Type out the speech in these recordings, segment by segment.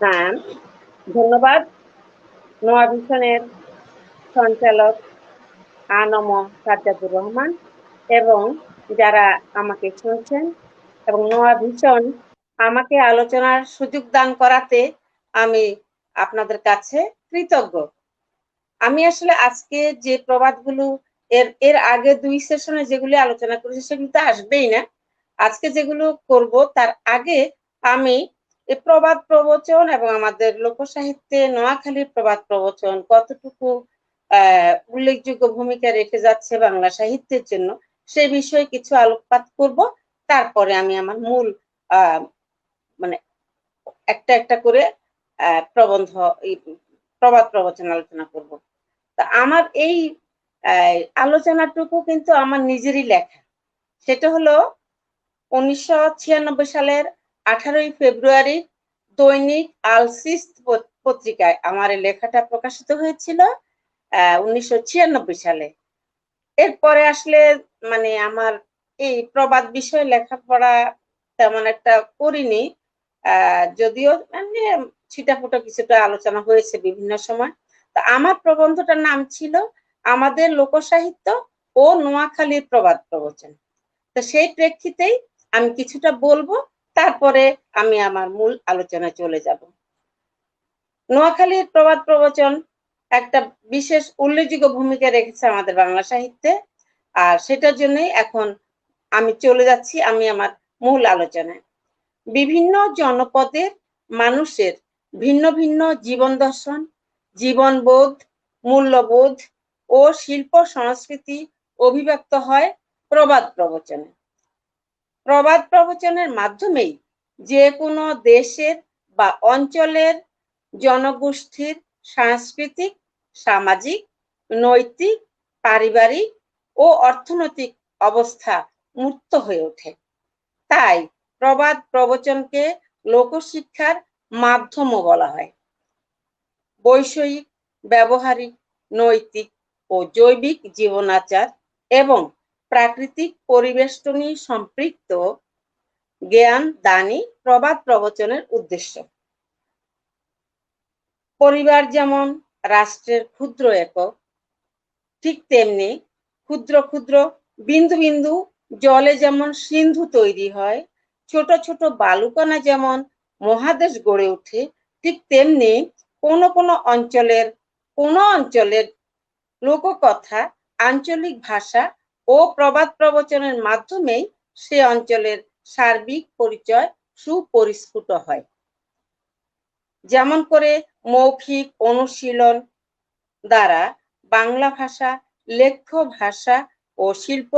হ্যাঁ, ধন্যবাদ। নোয়া ভিশনের সঞ্চালক আনম সাজ্জাদুর রহমান এবং যারা আমাকে শুনছেন, এবং নোয়া ভিশন আমাকে আলোচনার সুযোগ দান করাতে আমি আপনাদের কাছে কৃতজ্ঞ। আমি আসলে আজকে যে প্রবাদগুলো এর এর আগে 2 সেশনে যেগুলি আলোচনা করেছি সেগুলো তো আসবেই না। আজকে যেগুলো করব তার আগে আমি এই প্রবাদ প্রবচন এবং আমাদের লোকসাহিত্যে নোয়াখালীর প্রবাদ প্রবচন কতটুকু উল্লেখযোগ্য ভূমিকা রেখে যাচ্ছে বাংলা সাহিত্যের জন্য সে বিষয়ে কিছু আলোকপাত করব। তারপরে আমি আমার মূল মানে একটা একটা করে প্রবন্ধ প্রবাদ প্রবচন আলোচনা করব। তা আমার এই আলোচনাটুকু কিন্তু আমার নিজেরই লেখা। সেটা হলো 1996 সালের 18 ফেব্রুয়ারি দৈনিক আলসিস পত্রিকায় আমার এই লেখাটা প্রকাশিত হয়েছিল 1996 সালে। এরপরে আসলে আমার এই প্রবাদ বিষয়ে লেখাপড়া তেমন একটা করিনি, যদিও ছিটাফোটা কিছুটা আলোচনা হয়েছে বিভিন্ন সময়। তা আমার প্রবন্ধটার নাম ছিল আমাদের লোকসাহিত্য ও নোয়াখালীর প্রবাদ প্রবচন। তো সেই প্রেক্ষিতেই আমি কিছুটা বলবো, তারপরে আমি আমার মূল আলোচনায় চলে যাব। নোয়াখালীর প্রবাদ প্রবচন একটা বিশেষ উল্লেখযোগ্য ভূমিকা রেখেছে আমাদের বাংলা সাহিত্যে, আর সেটার জন্যই এখন আমি চলে যাচ্ছি আমি আমার মূল আলোচনায়। বিভিন্ন জনপদের মানুষের ভিন্ন ভিন্ন জীবন দর্শন, জীবনবোধ, মূল্যবোধ ও শিল্প সংস্কৃতি অভিব্যক্ত হয় প্রবাদ প্রবচনে। প্রবাদ প্রবচনের মাধ্যমেই যে কোনো দেশের বা অঞ্চলের জনগোষ্ঠীর সাংস্কৃতিক, সামাজিক, নৈতিক, পারিবারিক ও অর্থনৈতিক অবস্থা মূর্ত হয়ে ওঠে। তাই প্রবাদ প্রবচনকে লোকশিক্ষার মাধ্যমও বলা হয়। বৈষয়িক, ব্যবহারিক, নৈতিক ও জৈবিক জীবনাচার এবং প্রাকৃতিক পরিবেষ্টনী সম্পৃক্ত জ্ঞান দানই প্রবাদ প্রবচনের উদ্দেশ্য। পরিবার যেমন রাষ্ট্রের ক্ষুদ্র একক, ঠিক তেমনি ক্ষুদ্র ক্ষুদ্র বিন্দু বিন্দু জলে যেমন সিন্ধু তৈরি হয়, ছোট ছোট বালুকণা যেমন মহাদেশ গড়ে ওঠে, ঠিক তেমনি কোনো অঞ্চলের লোককথা, আঞ্চলিক ভাষা ও প্রবাদ প্রবচনের মাধ্যমেই সে অঞ্চলের সার্বিক পরিচয় সুপরিস্ফুট হয়। যেমন করে মৌখিক অনুশীলন দ্বারা বাংলা ভাষা লেখ্য ভাষা ও শিল্প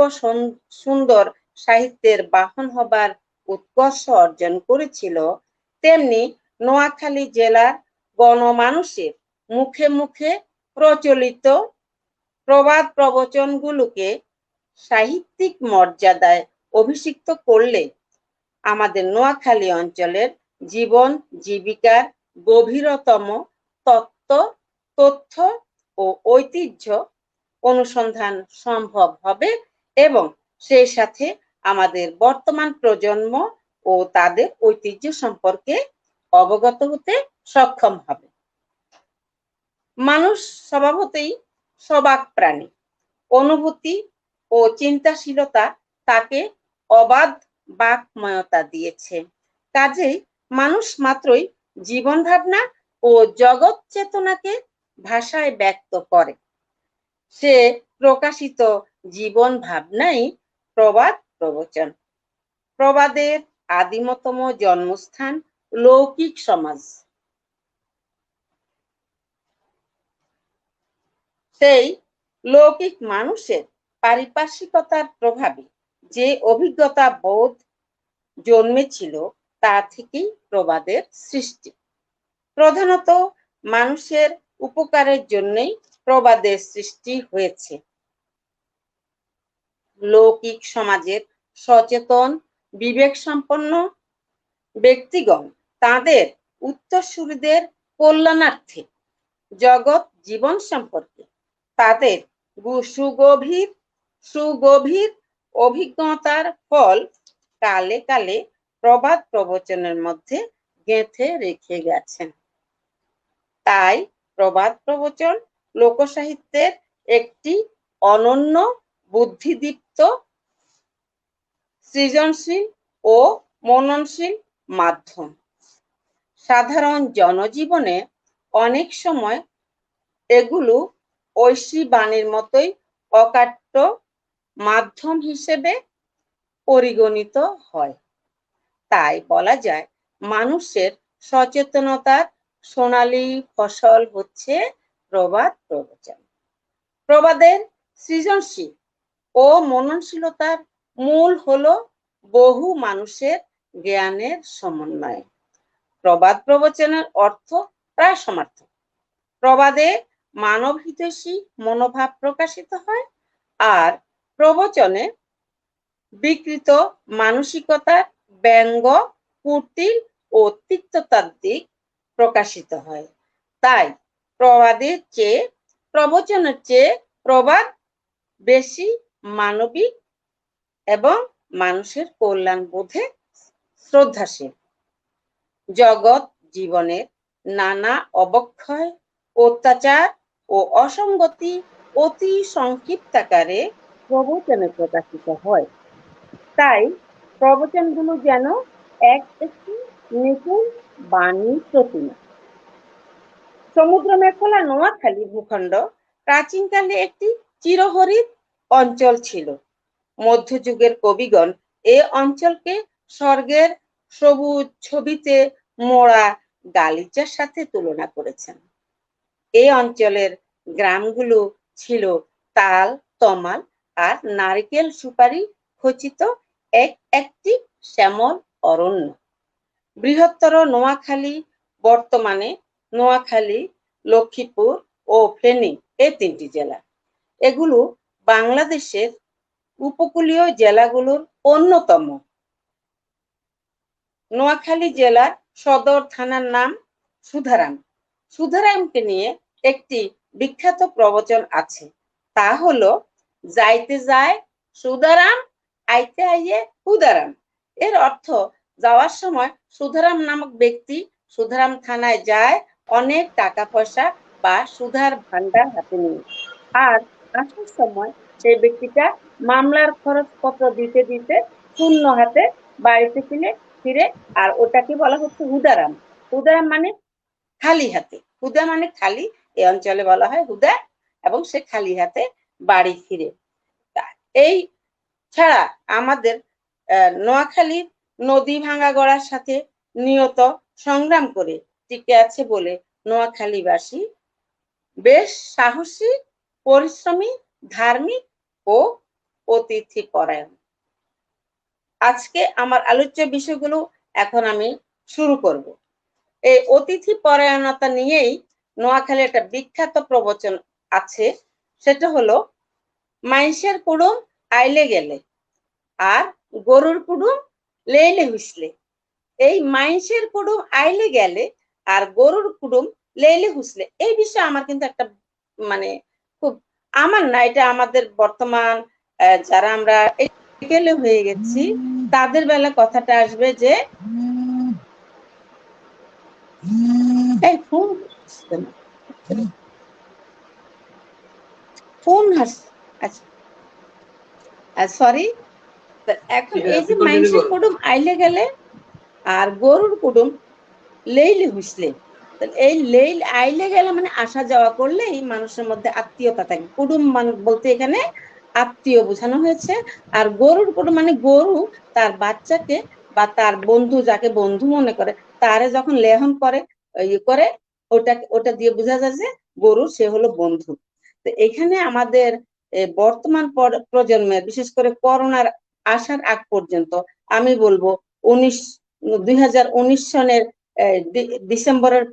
সুন্দর সাহিত্যের বাহন হবার উৎকর্ষ অর্জন করেছিল, তেমনি নোয়াখালী জেলার গণমানুষের মুখে মুখে প্রচলিত প্রবাদ প্রবচনগুলোকে সাহিত্যিক মর্যাদায় অভিষিক্ত করলে আমাদের নোয়াখালী অঞ্চলের জীবন জীবিকার গভীরতম তথ্য ও ঐতিহ্য অনুসন্ধান সম্ভব হবে এবং সেই সাথে আমাদের বর্তমান প্রজন্ম ও তাদের ঐতিহ্য সম্পর্কে অবগত হতে সক্ষম হবে। মানুষ স্বভাবতই সবাক প্রাণী। অনুভূতি ও চিন্তাশীলতা তাকে অবাধ বাকময়তা দিয়েছে। কাজেই মানুষ মাত্রই জীবন ভাবনা ও জগৎ চেতনাকে ভাষায় ব্যক্ত করে। সে প্রকাশিত জীবন ভাবনাই প্রবাদ প্রবচন। প্রবাদের আদিমতম জন্মস্থান লৌকিক সমাজ। সেই লৌকিক মানুষের পারিপার্শ্বিকতার প্রভাবে যে অভিজ্ঞতা বোধ জন্মেছিল তা থেকেই প্রবাদের সৃষ্টি। প্রধানত মানুষের উপকারের জন্যই প্রবাদের সৃষ্টি হয়েছে। লৌকিক সমাজের সচেতন বিবেক সম্পন্ন ব্যক্তিগণ তাদের উত্তরসূরিদের কল্যাণার্থে জগৎ জীবন সম্পর্কে তাদের সুগভীর অভিজ্ঞতার ফল কালে কালে প্রবাদ প্রবচনের মধ্যে গেঁথে রেখে গেছেন। তাই প্রবাদ প্রবচন লোকসাহিত্যের একটি অনন্য, বুদ্ধিদীপ্ত, সৃজনশীল ও মননশীল মাধ্যম। সাধারণ জনজীবনে অনেক সময় এগুলো ঐশী বাণীর মতোই অকাট্য মাধ্যম হিসেবে পরিগণিত হয়। তাই বলা যায় মানুষের সচেতনতার সোনালী ফসল হচ্ছে প্রবাদ প্রবচন। প্রবাদের সৃজনশীল ও মননশীলতার মূল হলো বহু মানুষের জ্ঞানের সমন্বয়। প্রবাদ প্রবচনের অর্থ প্রায় সমার্থক। প্রবাদে মানব হিতৈষী মনোভাব প্রকাশিত হয়, আর প্রবচনে বিকৃত মানসিকতার ব্যঙ্গ, কুটিল ও তিক্ততার দিক প্রকাশিত হয়। তাই প্রবাদের চেয়ে, প্রবচনের চেয়ে প্রবাদ বেশি মানবিক এবং মানুষের কল্যাণ বোধে শ্রদ্ধাশীল। জগৎ জীবনের নানা অবক্ষয়, অত্যাচার ও অসঙ্গতি অতি সংক্ষিপ্তাকারে প্রবচনে প্রকাশিত হয়। তাই প্রবচনগুলো যেন একটি নিপুণ বাণী প্রতিমা। সমুদ্র মেখলা নোয়াখালী ভূখণ্ড প্রাচীনকালে একটি চিরহরিৎ অঞ্চল ছিল। মধ্যযুগের কবিগণ এ অঞ্চলকে স্বর্গের সবুজ ছবিতে মোড়া গালিচার সাথে তুলনা করেছেন। এই অঞ্চলের গ্রামগুলো ছিল তাল, তমাল আর নারকেল সুপারি খচিত একটি শ্যামল অরণ্য। বৃহত্তর নোয়াখালী বর্তমানে নোয়াখালী, লক্ষ্মীপুর ও ফেনী এই তিনটি জেলা। এগুলো বাংলাদেশের উপকূলীয় জেলাগুলোর অন্যতম। নোয়াখালী জেলার সদর থানার নাম সুধারাম। সুধারামকে নিয়ে একটি বিখ্যাত প্রবচন আছে, তা হলো যাইতে যায় সুধারাম, আইতে আইয়ে হুদারাম। এর অর্থ যাওয়ার সময় সুধারাম নামক ব্যক্তি সুধারাম থানায় যায় অনেক টাকা পয়সা বা সুধার ভান্ডার হাতে নিয়ে, আর আসার সময় সেই ব্যক্তিটা মামলার খরচপত্র দিতে দিতে শূন্য হাতে বাড়িতে ফিরে। আর ওটাকে বলা হচ্ছে হুদারাম। হুদারাম মানে খালি হাতে, হুদা মানে খালি, এই অঞ্চলে বলা হয় হুদা, এবং সে খালি হাতে বাড়ি ফিরে। এই ছাড়া আমাদের নোয়াখালী নদী ভাঙা গড়ার সাথে নিয়ত সংগ্রাম করে টিকে আছে বলে নোয়াখালীবাসী বেশ সাহসী, পরিশ্রমী, ধার্মিক ও অতিথি পরায়ণ। আজকে আমার আলোচ্য বিষয়গুলো এখন আমি শুরু করব। এই অতিথি পরায়ণতা নিয়েই নোয়াখালী একটা বিখ্যাত প্রবচন আছে, সেটা হলো মাইশের কুড়ুম আইলে গেলে আর গরুর কুড়ুম লেইলে হুসলে। এই মাইশের কুড়ুম আইলে গেলে আর গরুর কুড়ুম লেইলে হুসলে, এই বিষয়ে আমার কিন্তু একটা মানে খুব, আমার না, এটা আমাদের বর্তমান যারা আমরা গেলে হয়ে গেছি তাদের বেলা কথাটা আসবে যে ফোন সরি। এখন এই যে মাইশের কুটুম আইলে গেলে আর গরুর কুটুম লেইলে হুসলে, এই লেইল আইলে গেলে মানে আসা যাওয়া করলে এই মানুষের মধ্যে আত্মীয়তা থাকে। কুটুম বলতে এখানে আত্মীয় বোঝানো হয়েছে। আর গরুর কুটুম মানে গরু তার বাচ্চাকে বা তার বন্ধু, যাকে বন্ধু মনে করে, তারে যখন লেহন করে করে ওটা দিয়ে বোঝা যায় যে গরু সে হলো বন্ধু। তো এখানে আমাদের বর্তমান প্রজন্মের, বিশেষ করে করোনার আসার আগ পর্যন্ত আমি বলবো 2019 সনের ডিসেম্বরের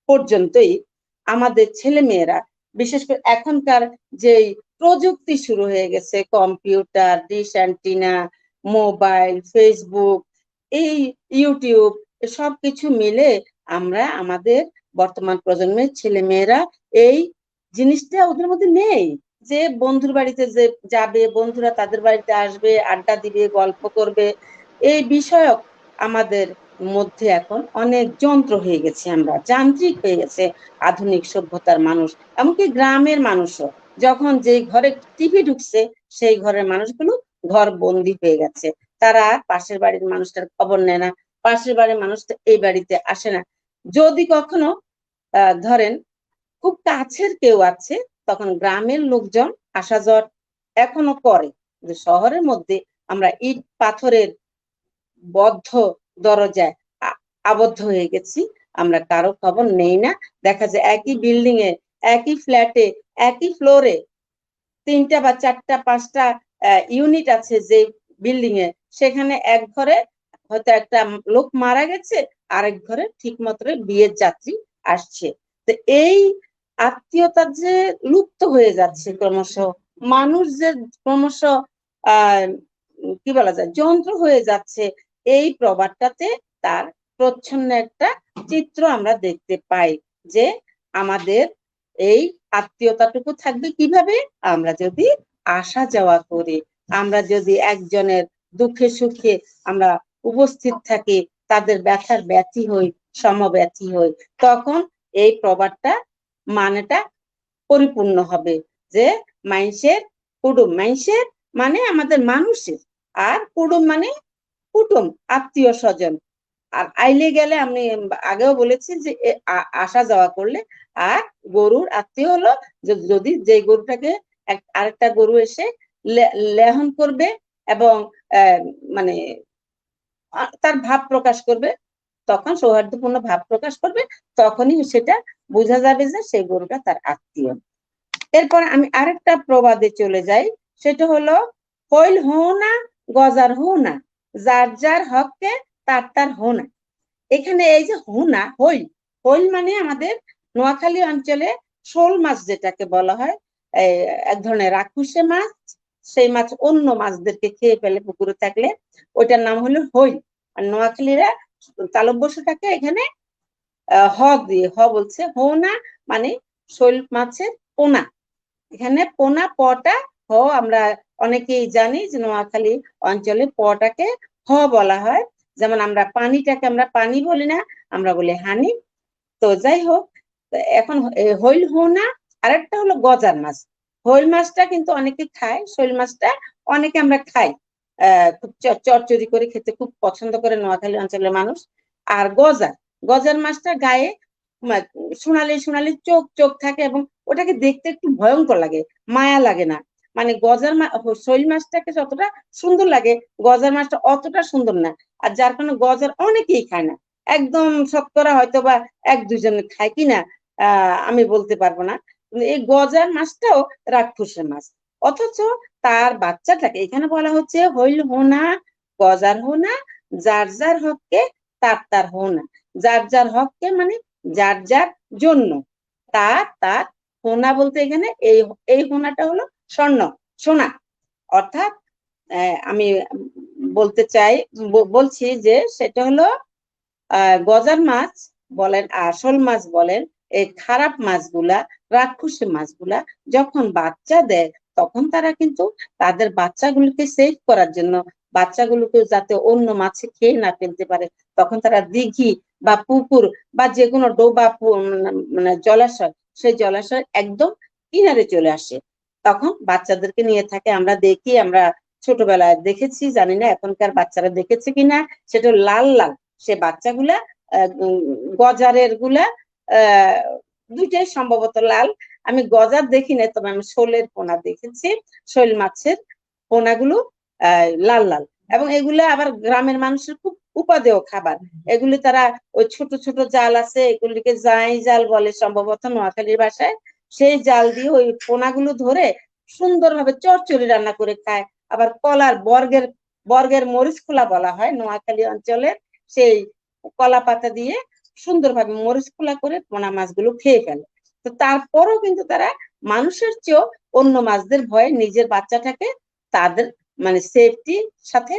পর্যন্তই আমাদের ছেলে মেয়েরা, বিশেষ করে এখনকার যে প্রযুক্তি শুরু হয়ে গেছে, computer, dish antenna, mobile, Facebook, এই ইউটিউব, সব কিছু মিলে আমরা আমাদের বর্তমান প্রজন্মের ছেলে মেয়েরা এই জিনিসটা ওদের মধ্যে নেই, যে বন্ধুর বাড়িতে যে যাবে, বন্ধুরা তাদের বাড়িতে আসবে, আড্ডা দিবে, গল্প করবে, এই বিষয়ক আমাদের মধ্যে এখন অনেক যন্ত্র হয়ে গেছে, আমরা যান্ত্রিক হয়ে গেছে আধুনিক সভ্যতার মানুষ। এমনকি গ্রামের মানুষও যখন যে ঘরে টিভি ঢুকছে সেই ঘরের মানুষগুলো ঘর বন্দি হয়ে গেছে। তারা পাশের বাড়ির মানুষটার খবর নেয় না, পাশের বাড়ির মানুষটা এই বাড়িতে আসে না। যদি কখনো ধরেন খুব কাছের কেউ আছে, তখন গ্রামের লোকজন আসা যাওয়া এখনো করে। কিন্তু শহরের মধ্যে আমরা ইট পাথরের বদ্ধ দরজায় আবদ্ধ হয়ে গেছি, আমরা কারো খবর নেই না। দেখা যায় একই বিল্ডিং এ, একই ফ্ল্যাটে, একই ফ্লোরে 3টা বা 4টা 5টা ইউনিট আছে যে বিল্ডিং এ, সেখানে এক ঘরে হয়তো একটা লোক মারা গেছে, আরেক ঘরে ঠিক মতো বিয়ের যাত্রী আসছে। তো এই আত্মীয়তা যে লুপ্ত হয়ে যাচ্ছে ক্রমশ, মানুষ যে ক্রমশ আহ কি বলা যায় যন্ত্র হয়ে যাচ্ছে, এই প্রবাদটাতে তার প্রচ্ছন্ন একটা চিত্র আমরা দেখতে পাই। যে আমাদের এই আত্মীয়তাটুকু থাকবে কিভাবে, আমরা যদি আসা যাওয়া করি, আমরা যদি একজনের দুঃখে সুখে আমরা উপস্থিত থাকি, তাদের ব্যথার ব্যথী হই, সমব্যথী হই, তখন এই প্রবাদটা মানেটা পরিপূর্ণ হবে। যে মাইনষের কুটুম, মাইনষের মানে আমাদের মানুষের, আর কুটুম মানে কুটুম, আত্মীয় স্বজন। আর আইলে গেলে আমি আগেও বলেছি যে আসা যাওয়া করলে। আর গরুর আত্মীয় হলো যদি যে গরুটাকে আরেকটা গরু এসে লেহন করবে এবং মানে তার ভাব প্রকাশ করবে, তখন সৌহার্দ্যপূর্ণ ভাব প্রকাশ করবে, তখনই সেটা বোঝা যাবে যে সেই গরুটা তার আত্মীয়। এরপর আমি আরেকটা প্রবাদে চলে যাই, সেটা হলো হইল হো না গজার হো না, যার যার হককে তার তার হো না। এখানে এই যে হো না, হইল, হইল মানে আমাদের নোয়াখালী অঞ্চলে শোল মাছ যেটাকে বলা হয়, এক ধরনের রাক্ষসে মাছ। সেই মাছ অন্য মাছদেরকে খেয়ে ফেলে পুকুরে থাকলে, ওইটার নাম হলো হইল। আর নোয়াখালীরা তালব্যস্যটাকে এখানে হ দিয়ে, হ বলছে, হো না মানে শৈল মাছের পোনা। এখানে পোনা পটা হ, আমরা অনেকেই জানি যে নোয়াখালী অঞ্চলে পটাকে হ বলা হয়। যেমন আমরা পানিটাকে আমরা পানি বলি না, আমরা বলি হানি। তো যাই হোক, এখন হইল হো না। আরেকটা হলো গজার মাছ। হইল মাছটা কিন্তু অনেকে খায়, শৈল মাছটা অনেকে আমরা খাই, খুব চচ্চড়ি করে খেতে খুব পছন্দ করে নোয়াখালী অঞ্চলের মানুষ। আর গজার, গজার মাছটা গায়ে সোনালি সোনালি চোখ চোখ থাকে, এবং ওটাকে দেখতে একটু ভয়ঙ্কর লাগে, মায়া লাগে না। মানে গজার শৈল মাছটাকে যতটা সুন্দর লাগে, গজার মাছটা অতটা সুন্দর না। আর যার কারণে গজার অনেকেই খায় না, একদম শতকরা হয়তো বা 1-2 জন খায় কিনা আমি বলতে পারবো না। এই গজার মাছটাও রাক্ষসের মাছ, অথচ তার বাচ্চাটাকে এখানে বলা হচ্ছে হইল হোনা গজার হোনা, যার যার হককে তার তার হোনা। যার যার হককে মানে যার যার জন্য, তার তার হোনা বলতে এখানে এই এই হোনাটা হলো স্বর্ণ, সোনা। অর্থাৎ আমি বলতে চাই, বলছি যে সেটা হলো গজার মাছ বলেন, আসল মাছ বলেন, এই খারাপ মাছগুলা, রাক্ষসী মাছগুলা যখন বাচ্চা দেয়, তখন তারা কিন্তু তাদের বাচ্চাগুলোকে সেভ করার জন্য, বাচ্চাগুলোকে যাতে অন্য মাছে খেয়ে না ফেলতে পারে, তখন তারা দিঘি বা পুকুর বা যে কোনো ডোবা মানে জলাশয়, সেই জলাশয় একদম কিনারে চলে আসে, তখন বাচ্চাদেরকে নিয়ে থাকে। আমরা দেখি, আমরা ছোটবেলায় দেখেছি, জানি না এখনকার বাচ্চারা দেখেছে কিনা, সেটা লাল লাল সে বাচ্চাগুলা, গজারের গুলা আহ দুইটাই সম্ভবত লাল। আমি গজার দেখি না, তবে আমি শোলের পোনা দেখেছি, শৈল মাছের পোনাগুলো লাল লাল। এবং এগুলা আবার গ্রামের মানুষের খুব উপাদেয় খাবার। এগুলি তারা ওই ছোট ছোট জাল আছে, এগুলিকে জাই জাল বলে সম্ভবত নোয়াখালীর ভাষায়, সেই জাল দিয়ে ওই পোনাগুলো ধরে সুন্দরভাবে চচ্চড়ি রান্না করে খায়। আবার কলার বর্গের বর্গের মরিচ খোলা বলা হয় নোয়াখালী অঞ্চলের, সেই কলা পাতা দিয়ে সুন্দরভাবে মরিচ খোলা করে পোনা মাছগুলো খেয়ে ফেলে। তো তারপরও কিন্তু তারা মানুষের চেয়েও অন্য মাছদের ভয়ে নিজের বাচ্চাটাকে তাদের মানে সেফটির সাথে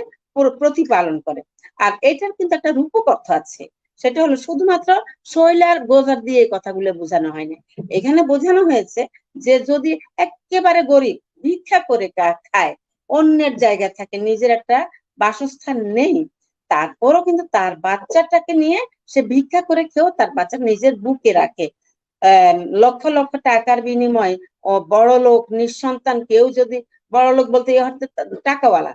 প্রতিপালন করে। আর এটার কিন্তু একটা রূপক অর্থ আছে, সেটা হলো শুধুমাত্র শৈল আর গোজার দিয়ে এই কথাগুলো বোঝানো হয়নি। এখানে বোঝানো হয়েছে যে যদি একেবারে গরিব, ভিক্ষা করে খায়, অন্যের জায়গা থাকে, নিজের একটা বাসস্থান নেই, তারপরও কিন্তু তার বাচ্চাটাকে নিয়ে সে ভিক্ষা করে খেয়েও তার বাচ্চা নিজের বুকে রাখে। লক্ষ লক্ষ টাকার বিনিময়ে বড় লোক নিঃসন্তান কেউ যদি, বড় লোক বলতে টাকাওয়ালা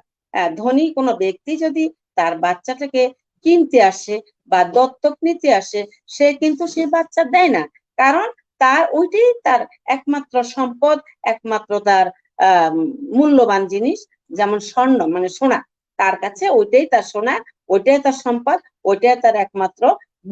ধনী কোনো ব্যক্তি যদি তার বাচ্চাটাকে কিনতে আসে বা দত্তক নিতে আসে, সে কিন্তু সে বাচ্চা দেয় না, কারণ তার ওইটাই তার একমাত্র সম্পদ, একমাত্র তার মূল্যবান জিনিস, যেমন স্বর্ণ মানে সোনা, তার কাছে ওইটাই তার সোনা, ওইটাই তার সম্পদ, ওইটাই তার একমাত্র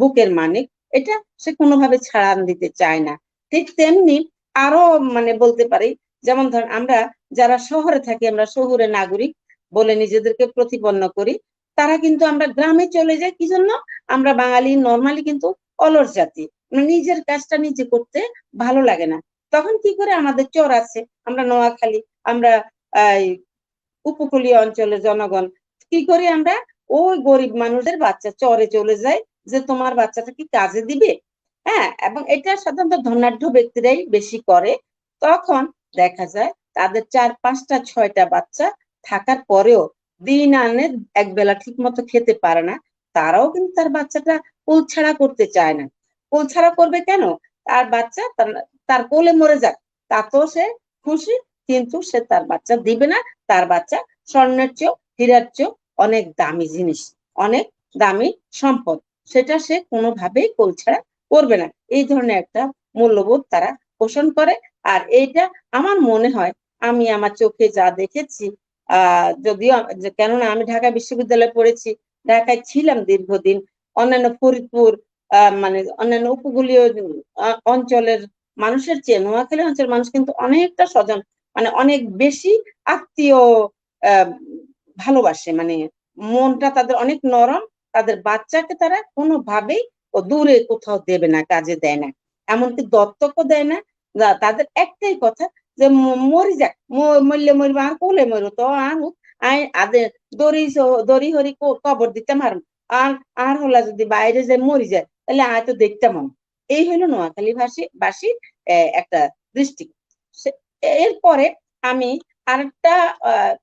বুকের মানিক, এটা সে কোনোভাবে ছাড়ান দিতে চায় না। ঠিক তেমনি আরো মানে বলতে পারি, যেমন ধরেন আমরা যারা শহরে থাকি, আমরা শহুরে নাগরিক বলে নিজেদেরকে প্রতিপন্ন করি, তারা কিন্তু আমরা গ্রামে চলে যাই কি জন্য? আমরা বাঙালি নর্মালি কিন্তু অলস জাতি, নিজের কাজটা নিজে করতে ভালো লাগে না। তখন কি করে, আমাদের চর আছে, আমরা নোয়াখালী, আমরা উপকূলীয় অঞ্চলের জনগণ কি করি, আমরা ওই গরিব মানুষদের বাচ্চা চরে চলে যায় যে তোমার বাচ্চাটা কি কাজে দিবে। হ্যাঁ, এবং এটা সাধারণত ধনাঢ্য ব্যক্তিরাই বেশি করে। তখন দেখা যায় তাদের 4, 5, 6টা বাচ্চা থাকার পরেও দিন আনে এক বেলা ঠিক মতো খেতে পারে না, তারাও কিন্তু তার বাচ্চাটা কোল ছাড়া করতে চায় না। কোল ছাড়া করবে কেন? তার বাচ্চা তার কোলে মরে যাক, তাতেও সে খুশি, কিন্তু সে তার বাচ্চা দিবে না। তার বাচ্চা স্বর্ণের চেয়েও হীরার চেয়েও অনেক দামি জিনিস, অনেক দামি সম্পদ, সেটা সে কোনোভাবেই কোল ছাড়া করবে না। এই ধরনের একটা মূল্যবোধ তারা পোষণ করে। আর এইটা আমার মনে হয়, আমি আমার চোখে যা দেখেছি, যদিও কেননা আমি ঢাকা বিশ্ববিদ্যালয়ে পড়েছি, ঢাকায় ছিলাম দীর্ঘদিন, অন্যান্য ফরিদপুর মানে অন্যান্য উপকূলীয় অঞ্চলের মানুষের চেয়ে নোয়াখালী অঞ্চলের মানুষ কিন্তু অনেকটা স্বজন, মানে অনেক বেশি আত্মীয় আহ ভালোবাসে, মানে মনটা তাদের অনেক নরম, তাদের বাচ্চাকে তারা কোনোভাবেই দূরে কোথাও দেবে না, কাজে দেয় না, এমনকি দত্তকও দেয় না। তাদের একটাই কথা যে মরি যাক, মরলে মরবা, আর কোলে মরো তো আই আদের দড়ি দড়ি হরি কবর দিতাম, আর আর হলা যদি বাইরে যায় মরি যায়, তাহলে আয় তো দেখতাম। এই হলো নোয়াখালী বাসী একটা দৃষ্টি। এরপরে আমি আরেকটা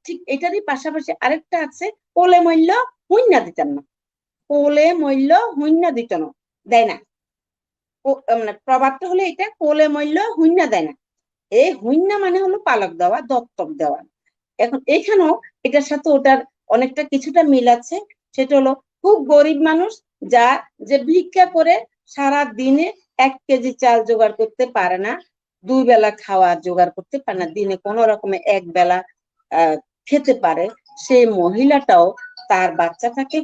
ঠিক এটারই পাশাপাশি আরেকটা আছে, কোলে মূল্য হুইন্না দিতাম না, কোলে মূল্য হুইন্না দিত না, দেয় না। মানে প্রবাদটা হলো এটা, কোলে মূল্য হুইন্না দেয় না। এই হুইন্না মানে হলো পালক দেওয়া, দত্তক দেওয়া। এখন এখানেও এটার সাথে ওটার অনেকটা কিছুটা মিল আছে। সেটা হলো খুব গরিব মানুষ যা যে ভিক্ষা করে সারা দিনে 1 কেজি চাল জোগাড় করতে পারে না, 2 বেলা খাওয়ার জোগাড় করতে পারে না, দিনে কোনো রকমে 1 বেলা খেতে পারে, সেই মহিলাটাও তার বাচ্চাটাকে,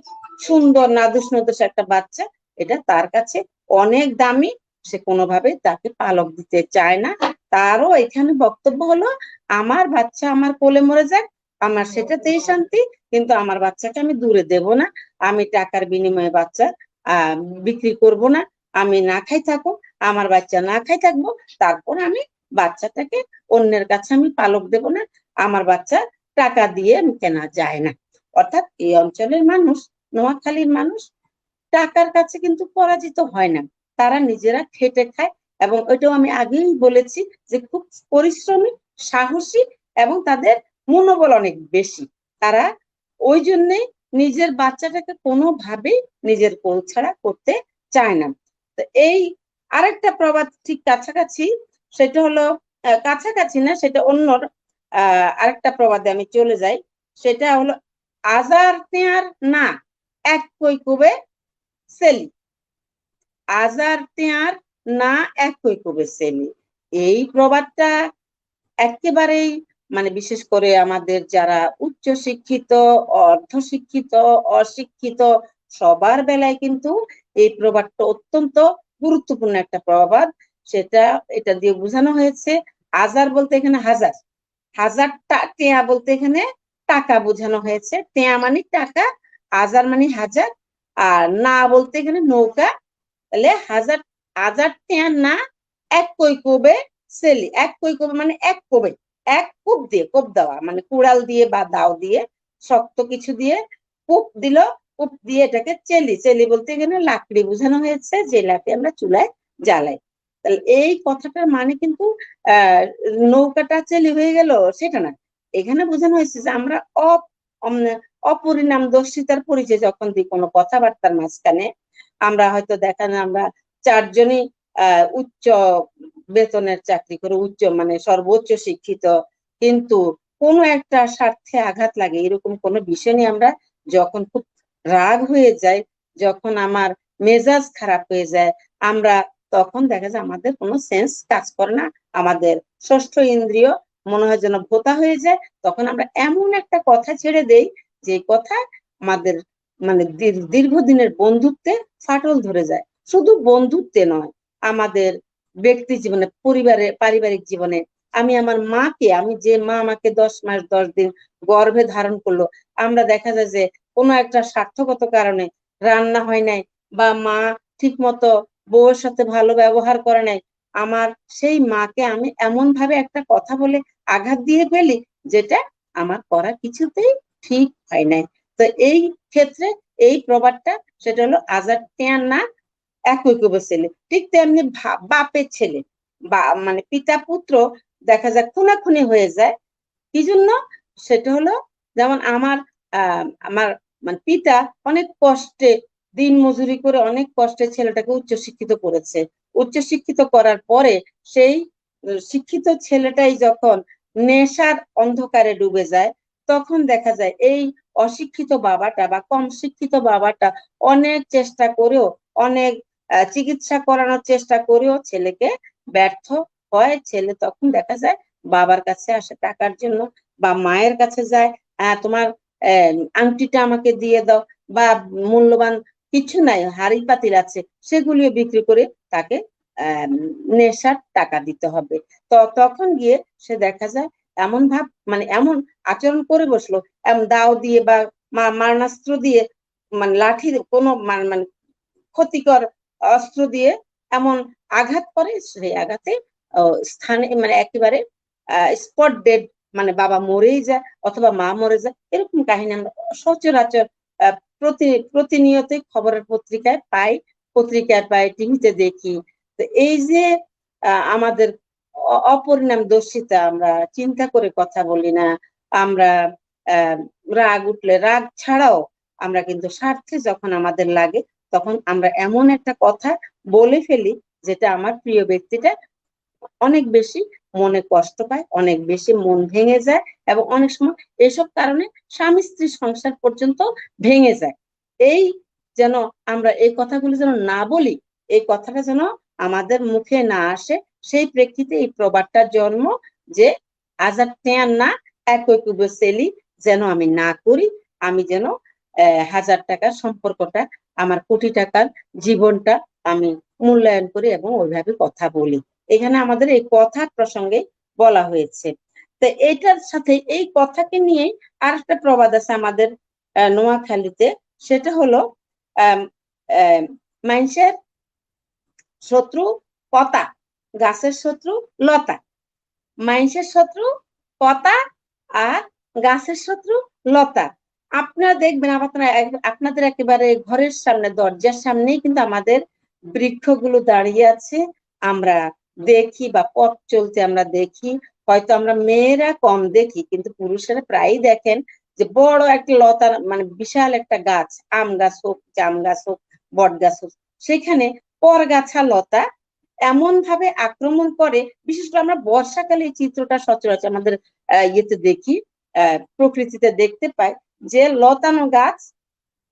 সুন্দর নাদুস নদুস একটা বাচ্চা, এটা তার কাছে অনেক দামি, সে কোনোভাবে তাকে পালক দিতে চায় না। তারও এখানে বক্তব্য হলো, আমার বাচ্চা আমার কোলে মরে যাক, আমার সেটাতেই শান্তি, কিন্তু আমার বাচ্চাকে আমি দূরে দেব না, আমি টাকার বিনিময়ে বাচ্চা বিক্রি করব না, আমি না খাই থাকো, আমার বাচ্চা না খাই থাকবো, তারপর আমি বাচ্চাটাকে অন্যের কাছে আমি পালক দেব না, আমার বাচ্চা টাকা দিয়ে কেনা যায় না। অর্থাৎ এই অঞ্চলের মানুষ, নোয়াখালীর মানুষ টাকার কাছে কিন্তু পরাজিত হয় না, তারা নিজেরা খেটে খায়। এবং ওইটাও আমি আগেই বলেছি যে খুব পরিশ্রমী, সাহসী, এবং তাদের মনোবল অনেক বেশি। তারা ওই জন্যে নিজের বাচ্চাটাকে কোনোভাবেই নিজের কোল ছাড়া করতে চায় না। তো এই আরেকটা প্রবাদ ঠিক কাছাকাছি, সেটা হলো কাছাকাছি না, সেটা অন্য আরেকটা প্রবাদে আমি চলে যাই। সেটা হলো, আজার তেয়ার না এক কৈকুবে সেলি, আজার তেয়ার না এক কৈকুবে সেলি। এই প্রবাদটা একেবারেই মানে বিশেষ করে আমাদের যারা উচ্চ শিক্ষিত, অর্ধ শিক্ষিত, অশিক্ষিত, সবার বেলায় কিন্তু এই প্রবাদটা অত্যন্ত গুরুত্বপূর্ণ একটা প্রবাদ। সেটা এটা দিয়ে বোঝানো হয়েছে, আজার বলতে এখানে হাজার, হাজারটা টেয়া বলতে এখানে টাকা বোঝানো হয়েছে, টেয়া মানে টাকা, আজার মানে হাজার, আর না বলতে এখানে নৌকা, তাহলে হাজার, হাজার টেয়া না এক কৈকবে সেলি, এক কৈকবে মানে এক কোবে, এক কূপ দিয়ে, কোপ দেওয়া মানে কুড়াল দিয়ে বা দাও দিয়ে, শক্ত কিছু দিয়ে কূপ দিল, কূপ দিয়ে এটাকে চেলি, চেলি বলতে এখানে লাকড়ি বোঝানো হয়েছে, যে লাকড়ি আমরা চুলায় জ্বালাই। তাহলে এই কথাটার মানে কিন্তু আহ নৌকাটা চেলি হয়ে গেল সেটা না, এখানে বোঝানো হয়েছে যে আমরা অপরিণাম দর্শিতার পরিচয় যখন দিই কোনো কথাবার্তার মাঝখানে, আমরা হয়তো দেখেন আমরা চারজনই উচ্চ বেতনের চাকরি করে, উচ্চ মানে সর্বোচ্চ শিক্ষিত, কিন্তু কোনো একটা স্বার্থে আঘাত লাগে এরকম কোনো বিষয় নিয়ে আমরা যখন খুব রাগ হয়ে যায়, যখন আমার মেজাজ খারাপ হয়ে যায়, আমরা তখন দেখা যায় আমাদের কোনো সেন্স কাজ করে না, আমাদের ষষ্ঠ ইন্দ্রিয় মনে হয় যেন ভোতা হয়ে যায়। তখন আমরা এমন একটা কথা ছেড়ে দেই যে কথা আমাদের মানে দীর্ঘদিনের বন্ধুত্বে ফাটল ধরে যায়। শুধু বন্ধুত্বে নয়, আমাদের ব্যক্তি জীবনে, পরিবারে, পারিবারিক জীবনে। আমি আমার মাকে, আমি যে মা আমাকে 10 মাস 10 দিন গর্ভে ধারণ করলো, আমরা দেখা যায় যে কোনো একটা স্বার্থগত কারণে রান্না হয় নাই, বা মা ঠিক মতো বউয়ের সাথে ভালো ব্যবহার করে নাই, আমার সেই মাকে আমি এমন ভাবে একটা কথা বলে আঘাত দিয়ে ফেলি যেটা আমার করা কিছুতেই ঠিক হয় নাই। তো এই ক্ষেত্রে এই প্রবাদটা, সেটা হলো আজাদ টেয়ার না একই কবে ছেলে, ঠিক তেমনি বাপের ছেলে বা মানে পিতা পুত্র দেখা যায় খুনাখুনি হয়ে যায়। কি জন্য? সেটা হলো যেমন আমার মানে পিতা অনেক কষ্টে দিন মজুরি করে অনেক কষ্টে ছেলেটাকে উচ্চশিক্ষিত করেছে। উচ্চশিক্ষিত করার পরে সেই শিক্ষিত ছেলেটাই যখন নেশার অন্ধকারে ডুবে যায়, তখন দেখা যায় এই অশিক্ষিত বাবাটা বা কম শিক্ষিত বাবাটা অনেক চেষ্টা করেও, অনেক চিকিৎসা করানোর চেষ্টা করেও ছেলেকে ব্যর্থ হয়। ছেলে তখন দেখা যায় বাবার কাছে আসে টাকার জন্য, বা মায়ের কাছে যায়, তোমার আংটিটা আমাকে দিয়ে দাও, বা মূল্যবান কিছু নাই, হাড়ি পাতিল আছে, সেগুলিও বিক্রি করে তাকে নেশার টাকা দিতে হবে। তো তখন গিয়ে সে দেখা যায় এমন ভাব মানে এমন আচরণ করে বসলো, দাও দিয়ে বা মারণাস্ত্র দিয়ে, মানে লাঠির কোনো মানে ক্ষতিকর অস্ত্র দিয়ে এমন আঘাত করে, সেই আঘাতে স্থানে মানে একেবারে স্পট ডেড, মানে বাবা মরেই যায় অথবা মা মরে যায়। এরকম কাহিনী আমরা সচরাচর প্রতিনিয়তই খবরের পত্রিকায় পাই, পত্রিকায় পাই, টিভিতে দেখি। তো এই যে আমাদের অপরিণাম দর্শিতা, আমরা চিন্তা করে কথা বলি না, আমরা রাগ উঠলে রাগ ছাড়াও আমরা কিন্তু স্বার্থে যখন আমাদের লাগে, তখন আমরা এমন একটা কথা বলে ফেলি যেটা আমার প্রিয় ব্যক্তিটা অনেক বেশি মনে কষ্ট পায়, অনেক বেশি মন ভেঙে যায়, এবং অনেক সময় এসব কারণে স্বামী স্ত্রী সংসার পর্যন্ত ভেঙে যায়। এই যেন আমরা এই কথাগুলো যেন না বলি, এই কথাটা যেন আমাদের মুখে না আসে, সেই প্রেক্ষিতে এই প্রবাদটার জন্ম, যে আজাদ টেয়ার না একই কুবে সেলি, যেন আমি না করি। আমি যেন 1000 টাকার সম্পর্কটা, আমার কোটি টাকার জীবনটা আমি মূল্যায়ন করি এবং ওইভাবে কথা বলি। এখানে আমাদের এই কথার প্রসঙ্গে বলা হয়েছে। তো এইটার সাথে এই কথাকে নিয়েই আর একটা প্রবাদ আছে আমাদের নোয়াখালীতে, সেটা হলো মানুষের শত্রু পতা, গাছের শত্রু লতা। মানুষের শত্রু পতা আর গাছের শত্রু লতা। আপনারা দেখবেন, আপনাদের একেবারে ঘরের সামনে, দরজার সামনেই কিন্তু আমাদের বৃক্ষগুলো দাঁড়িয়ে আছে। আমরা দেখি, বা পথ চলতে আমরা দেখি, হয়তো আমরা মেয়েরা কম দেখি, কিন্তু পুরুষেরা প্রায়ই দেখেন যে বড় একটা লতা, মানে বিশাল একটা গাছ, আম গাছ হোক, জাম গাছ হোক, বট গাছ হোক, সেখানে পরগাছা লতা এমন ভাবে আক্রমণ করে। বিশেষ করে আমরা বর্ষাকালে এই চিত্রটা সচরাচর আমাদের ইয়েতে দেখি, প্রকৃতিতে দেখতে পাই, যে লতানো গাছ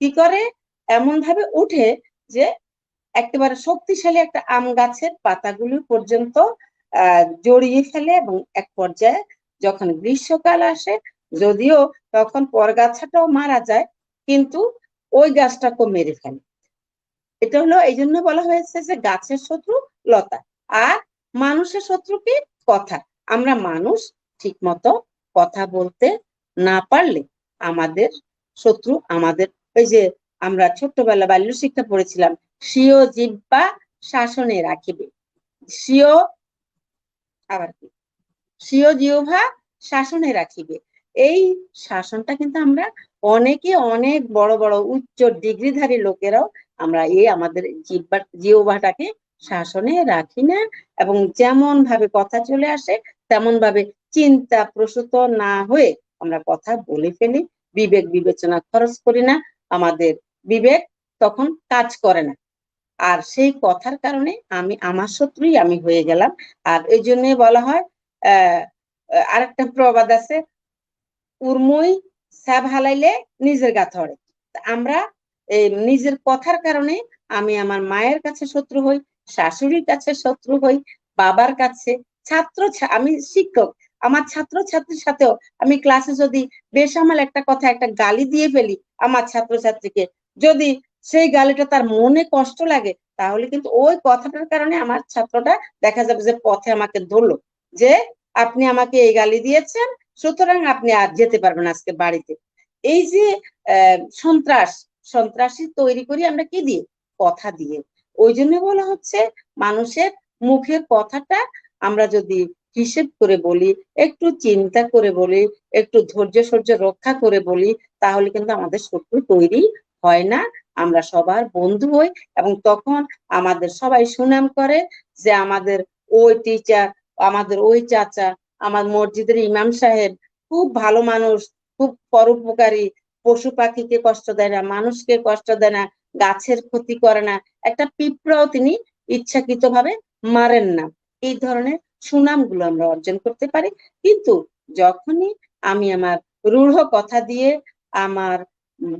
কি করে এমন ভাবে উঠে যে একেবারে শক্তিশালী একটা আম গাছের পাতাগুলো পর্যন্ত জড়িয়ে ফেলে, এবং এক পর্যায়ে যখন গ্রীষ্মকাল আসে, যদিও তখন পরগাছাটাও মারা যায়, কিন্তু ওই গাছটাকে মেরে ফেলে। এটা হলো এই জন্য বলা হয়েছে যে গাছের শত্রু লতা, আর মানুষের শত্রু কি? কথা। আমরা মানুষ ঠিক মতো কথা বলতে না পারলে আমাদের শত্রু আমাদের, ওই যে আমরা ছোট্টবেলা বাল্য শিক্ষা পড়েছিলাম, স্বীয় জিহ্বা শাসনে রাখিবে, স্বীয় আবার কি, স্বীয় জিহ্বা শাসনে রাখিবে। এই শাসনটা কিন্তু আমরা অনেকে, অনেক বড় বড় উচ্চ ডিগ্রিধারী লোকেরাও আমরা এই আমাদের জিহ্বাটাকে শাসনে রাখি না, এবং যেমন ভাবে কথা চলে আসে তেমন ভাবে চিন্তা প্রসূত না হয়ে আমরা কথা বলে ফেলি। বিবেক বিবেচনা খরচ করি না, আমাদের বিবেক তখন কাজ করে না। আর সেই কথার কারণে আমি আমার শত্রুই আমি হয়ে গেলাম। আর এই জন্য বলা হয় আরেকটা প্রবাদ আছে, উর্মুই সাব হালাইলে নিজের গা ধরে। আমরা এই নিজের কথার কারণে আমি আমার মায়ের কাছে শত্রু হই, শাশুড়ির কাছে শত্রু হই, বাবার কাছে, আমি শিক্ষক, আমার ছাত্র ছাত্রীর সাথেও আমি ক্লাসে যদি বেসামাল একটা কথা একটা গালি দিয়ে ফেলি আমার ছাত্র ছাত্রীকে, যদি সেই গালিটা তার মনে কষ্ট লাগে, তাহলে কিন্তু ওই কথাটার কারণে আমার ছাত্রটা দেখা যাবে যে পথে আমাকে ধরলো, যে আপনি আমাকে এই গালি দিয়েছেন, সুতরাং আপনি আর যেতে পারবেন আজকে বাড়িতে। এই যে সন্ত্রাসী তৈরি করি আমরা কি দিয়ে? কথা দিয়ে। ওই জন্য বলা হচ্ছে মানুষের মুখের কথাটা আমরা যদি হিসেব করে বলি, একটু চিন্তা করে বলি, একটু ধৈর্য সহ্য রক্ষা করে বলি, তাহলে কিন্তু আমাদের শত্রু তৈরি হয় না, আমরা সবার বন্ধু হই। এবং তখন আমাদের সবাই সুনাম করে যে আমাদের ওই টিচার, আমাদের ওই চাচা, আমার মসজিদের ইমাম সাহেব খুব ভালো মানুষ, খুব পরোপকারী, পশু পাখিকে কষ্ট দেয় না, মানুষকে কষ্ট দেয় না, গাছের ক্ষতি করে না, একটা পিঁপড়াও তিনি ইচ্ছাকৃত ভাবে মারেন না। এই ধরনের সুনাম গুলো আমরা অর্জন করতে পারি। কিন্তু যখনই আমি আমার রূঢ় কথা দিয়ে, আমার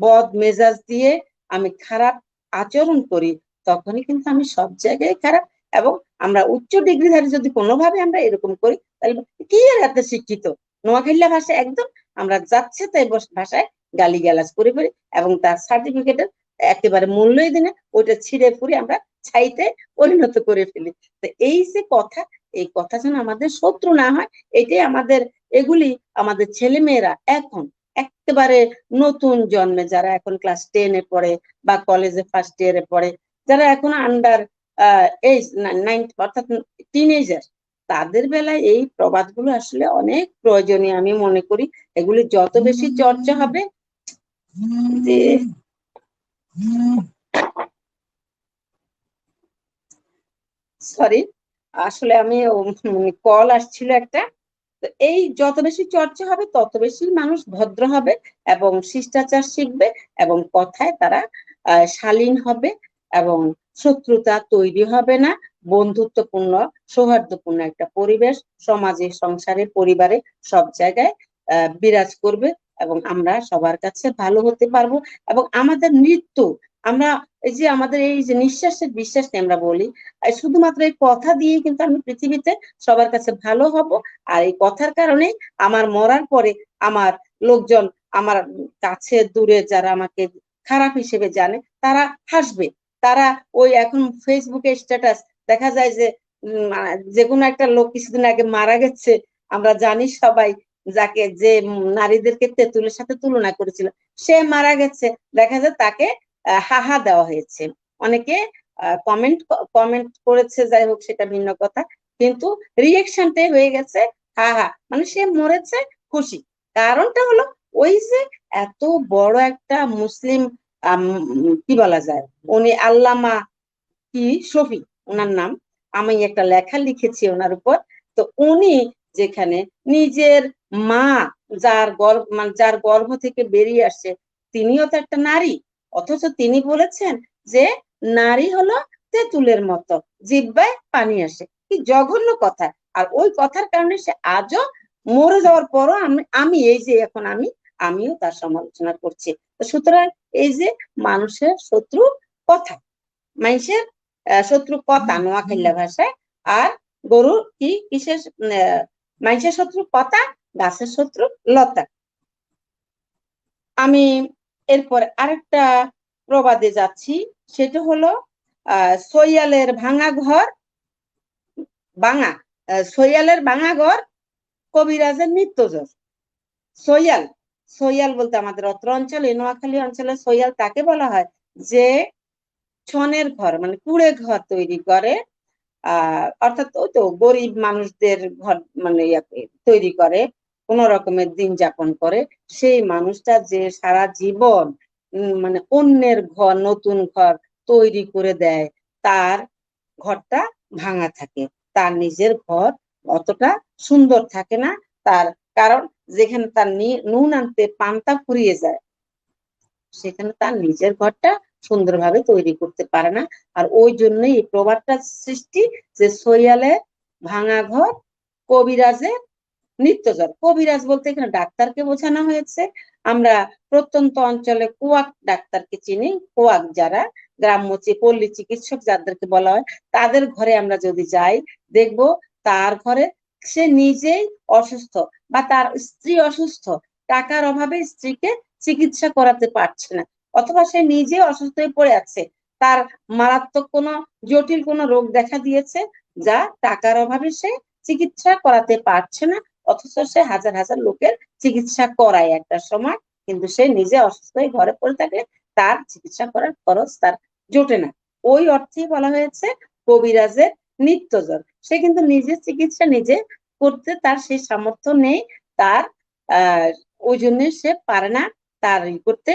বদ মেজাজ দিয়ে আমি খারাপ আচরণ করি, তখনই কিন্তু আমি সব জায়গায় খারাপ। এবং আমরা উচ্চ ডিগ্রিধারী যদি কোনোভাবে আমরা এরকম করি, তাহলে কি আর এত শিক্ষিত, নোয়াখালীর ভাষায় একদম আমরা যাচ্ছে তাই ভাষায় গালিগালাজ করে ফেলি, এবং তার সার্টিফিকেটের একেবারে মূল্যই দিনে ওইটা ছিঁড়ে ফুড়ে আমরা ছাইতে পরিণত করে ফেলি। তো এই যে কথা, এই কথা যেন আমাদের শত্রু না হয়, এটাই আমাদের, এগুলি আমাদের ছেলে মেয়েরা এখন একেবারে নতুন জন্মে যারা এখন ক্লাস 10-এ পড়ে বা কলেজে ফার্স্ট ইয়ারে পড়ে, যারা এখন আন্ডার এইজ 9 অর্থাৎ টিনেজার, তাদের বেলায় এই প্রবাদগুলো আসলে অনেক প্রয়োজনীয় আমি মনে করি। এগুলি যত বেশি চর্চা হবে, যে সরি আসলে আমি কল আসছিল একটা। তো এই যত বেশি চর্চা হবে তত বেশি মানুষ ভদ্র হবে এবং শিষ্টাচার শিখবে, এবং কথায় তারা শালীন হবে, এবং শত্রুতা তৈরি হবে না, বন্ধুত্বপূর্ণ সৌহার্দ্যপূর্ণ একটা পরিবেশ সমাজে, সংসারে, পরিবারে সব জায়গায় বিরাজ করবে, এবং আমরা সবার কাছে ভালো হতে পারবো। এবং আমাদের মৃত্যু, আমরা এই যে আমাদের এই যে নিঃশ্বাসের বিশ্বাস আমরা বলি, শুধুমাত্র এই কথা দিয়ে কিন্তু আমি পৃথিবীতে সবার কাছে ভালো হব। আর এই কথার কারণে আমার মরার পরে আমার লোকজন, আমার কাছে দূরে যারা আমাকে খারাপ হিসেবে জানে, তারা হাসবে। তারা ওই এখন ফেসবুকে স্ট্যাটাস দেখা যায় যে যে কোনো একটা লোক কিছুদিন আগে মারা গেছে, আমরা জানি সবাই, যাকে যে নারীদেরকে তেঁতুলের সাথে তুলনা করেছিল, সে মারা গেছে, দেখা যায় তাকে হাহা দেওয়া হয়েছে। অনেকে কমেন্ট কমেন্ট করেছে, যাই হোক সেটা ভিন্ন কথা, কিন্তু রিয়েকশনটাই হয়ে গেছে হা হা, মানে সে মরেছে খুশি। কারণটা হলো ওই যে এত বড় একটা মুসলিম কি বলা যায়, উনি আল্লামা কি শফি ওনার নাম, আমি একটা লেখা লিখেছি ওনার উপর। তো উনি যেখানে নিজের মা, যার গর্ভ থেকে বেরিয়ে আসছে, তিনিও তো একটা নারী, অথচ তিনি বলেছেন যে নারী হলো তেঁতুলের মতো, জিহ্বায় পানি আসে। কি জঘন্য কথা! আর ওই কথার কারণে সে আজও, মরে যাওয়ার পরও আমি এই যে এখন আমিও তার সমালোচনা করছি। সুতরাং এই যে মানুষের শত্রু কথা, মানুষের শত্রু কথা নোয়াখালী ভাষায়। আর গরু কি কিসের মানুষের শত্রু কথা, গাছের শত্রু লতা। আমি এরপর আরেকটা প্রবাদে যাচ্ছি, সেটা হলো সৈয়ালের ভাঙা ঘর, ভাঙা সৈয়ালের ভাঙা ঘর কবিরাজের নিত্যজোর। সৈয়াল, সৈয়াল বলতে আমাদের অত্র অঞ্চলে, নোয়াখালী অঞ্চলে সৈয়াল তাকে বলা হয় যে ছনের ঘর মানে কুড়ে ঘর তৈরি করে, অর্থাৎ ওই তো গরিব মানুষদের ঘর মানে তৈরি করে, কোন রকমের দিন যাপন করে। সেই মানুষটা যে সারা জীবন মানে অন্যের ঘর, নতুন ঘর তৈরি করে দেয়, তার ঘরটা ভাঙা থাকে, তার নিজের ঘর অতটা সুন্দর থাকে না। তার কারণ যেখানে তার নুন আনতে পান্তা ফুরিয়ে যায়, সেখানে তার নিজের ঘরটা সুন্দরভাবে তৈরি করতে পারে না। আর ওই জন্যই এই প্রবাদটা সৃষ্টি, যে সইয়ালে ভাঙা ঘর, কবিরাজে নিত্যজ্বর। কবিরাজ বলতে এখানে ডাক্তারকে বোঝানো হয়েছে। আমরা প্রত্যন্ত অঞ্চলে কুয়াক ডাক্তারকে চিনি, কুয়াক যারা গ্রাম্য পল্লী চিকিৎসক যাদেরকে বলা হয়, তাদের ঘরে আমরা যদি যাই, দেখব তার ঘরে সে নিজেই অসুস্থ বা তার স্ত্রী অসুস্থ, টাকার অভাবে স্ত্রীকে চিকিৎসা করাতে পারছে না, অথবা সে নিজে অসুস্থ হয়ে পড়ে আছে, তার মারাত্মক কোনো জটিল কোনো রোগ দেখা দিয়েছে, যা টাকার অভাবে সে চিকিৎসা করাতে পারছে না, অথচ সে হাজার হাজার লোকের চিকিৎসা করায় একটা সময়, কিন্তু সে নিজে অসুস্থ হয়ে ঘরে পড়ে থাকলে তার চিকিৎসা করার খরচ তার জোটে না। ওই অর্থেই বলা হয়েছে কবিরাজের নিত্যজ্বর। সে কিন্তু নিজের চিকিৎসা নিজে করতে তার সেই সামর্থ্য নেই, তার ওই জন্য সে পারে না তার করতে।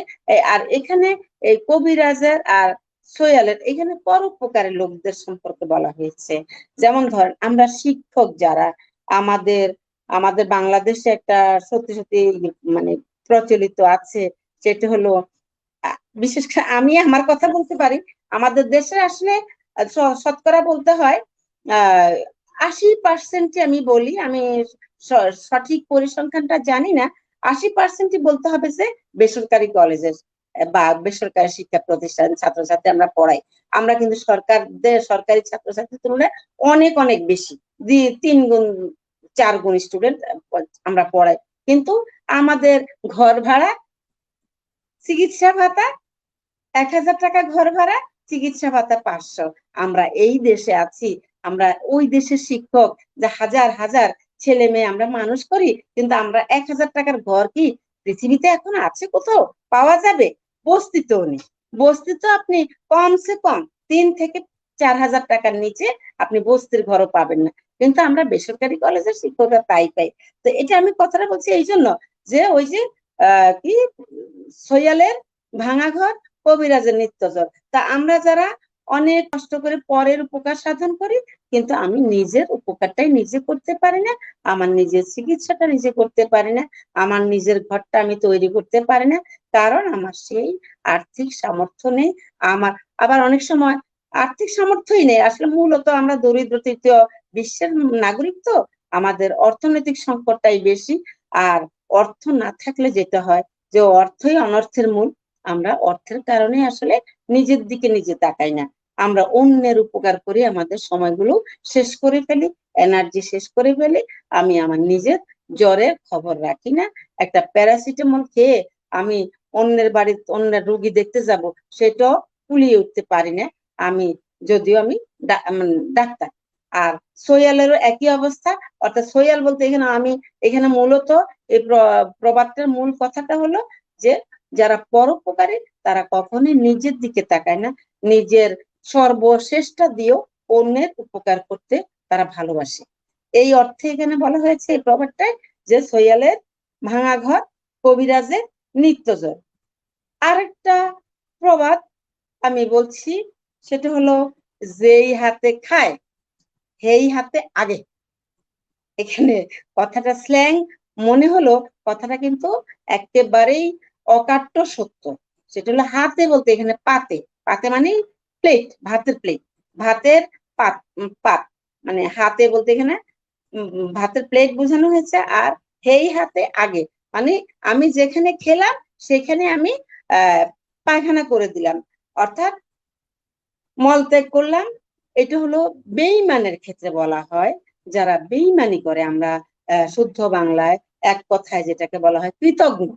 আর এখানে এই কবিরাজের আর সোয়ালের এখানে পরোপকারী লোকদের সম্পর্কে বলা হয়েছে। যেমন ধরেন আমরা শিক্ষক যারা, আমাদের আমাদের বাংলাদেশে একটা সত্যি সত্যি মানে প্রচলিত আছে, সেটা হলো বিশেষ করে আমি আমার কথা বলতে পারি, আমাদের দেশে আসলে শতকরা বলতে হয় 80% আমি বলি, আমি সঠিক পরিসংখ্যানটা জানি না, 80% বলতে হবে যে বেসরকারি কলেজের বা বেসরকারি শিক্ষা প্রতিষ্ঠান ছাত্রছাত্রী আমরা পড়াই। আমরা কিন্তু সরকারি ছাত্রছাত্রীর তুলনায় অনেক অনেক বেশি, 3 গুণ 4 গুণ স্টুডেন্ট আমরা পড়াই। কিন্তু আমাদের ঘর ভাড়া, চিকিৎসা ভাতা 1000 টাকা ঘর ভাড়া, চিকিৎসা ভাতা 500। আমরা এই দেশে আছি, আমরা ওই দেশের শিক্ষক, যে হাজার হাজার ছেলে মেয়ে আমরা মানুষ করি, কিন্তু আমরা 1000 টাকার ঘর কি পৃথিবীতে এখন আছে কোথাও পাওয়া যাবে? বস্তিতেও নেই। বস্তিতে আপনি কমসে কম 3 থেকে 4000 টাকার নিচে আপনি বস্তির ঘরও পাবেন না, কিন্তু আমরা বেসরকারি কলেজের শিক্ষকরা তাই পাই। তো এটা আমি কথাটা বলছি এই জন্য যে ওই যে কি সৈয়ালের ভাঙা ঘর, কবিরাজের নিত্যজ্বর। তা আমরা যারা অনেক কষ্ট করে পরের উপকার সাধন করি, কিন্তু আমি নিজের উপকারটাই নিজে করতে পারি না, আমার নিজের চিকিৎসাটা নিজে করতে পারি না, আমার নিজের ঘরটা আমি তৈরি করতে পারি না, কারণ আমার সেই আর্থিক সামর্থ্য নেই। আমার আবার অনেক সময় আর্থিক সামর্থ্যই নেই, আসলে মূলত আমরা দরিদ্র তৃতীয় বিশ্বের নাগরিক, তো আমাদের অর্থনৈতিক সংকটটাই বেশি। আর অর্থ না থাকলে যেটা হয় যে অর্থই অনর্থের মূল, আমরা অর্থের কারণে আসলে নিজের দিকে নিজে তাকাই না, আমরা অন্যের উপকার করে আমাদের সময়গুলো শেষ করে ফেলি, এনার্জি শেষ করে ফেলি। আমি আমার নিজের জ্বরের খবর রাখি না, একটা প্যারাসিটামল খেয়ে আমি অন্যের বাড়ির অন্যের রোগী দেখতে যাব, সেটাও কুলিয়ে উঠতে পারি না, আমি যদিও আমি ডাক্তার। আর সোয়ালেরও একই অবস্থা, অর্থাৎ সোয়াল বলতে এখানে আমি এখানে মূলত এই প্রবাদটার মূল কথাটা হলো যে যারা পরোপকারী তারা কখনোই নিজের দিকে তাকায় না, নিজের সর্বশেষটা দিয়েও অন্যের উপকার করতে তারা ভালোবাসে। এই অর্থে এখানে বলা হয়েছে এই প্রবাদটায় যে সৈয়ালের ভাঙা ঘর, কবিরাজের নিত্যজ্বর। আরেকটা প্রবাদ আমি বলছি, সেটা হলো যেই হাতে খায় সেই হাতে আগে। এখানে কথাটা স্ল্যাং মনে হলো, কথাটা কিন্তু একেবারেই অকাট্য সত্য। সেটা হলো হাতে বলতে এখানে পাতে, পাতে মানে প্লেট, ভাতের প্লেট, ভাতের পাত, পাত মানে হাতে বলতে এখানে ভাতের প্লেট বোঝানো হয়েছে। আর হেই হাতে আগে মানে আমি যেখানে খেলাম সেখানে আমি পায়খানা করে দিলাম, অর্থাৎ মলত্যাগ করলাম। এটা হলো বেঈমানের ক্ষেত্রে বলা হয়, যারা বেঈমানি করে, আমরা শুদ্ধ বাংলায় এক কথায় যেটাকে বলা হয় কৃতজ্ঞ,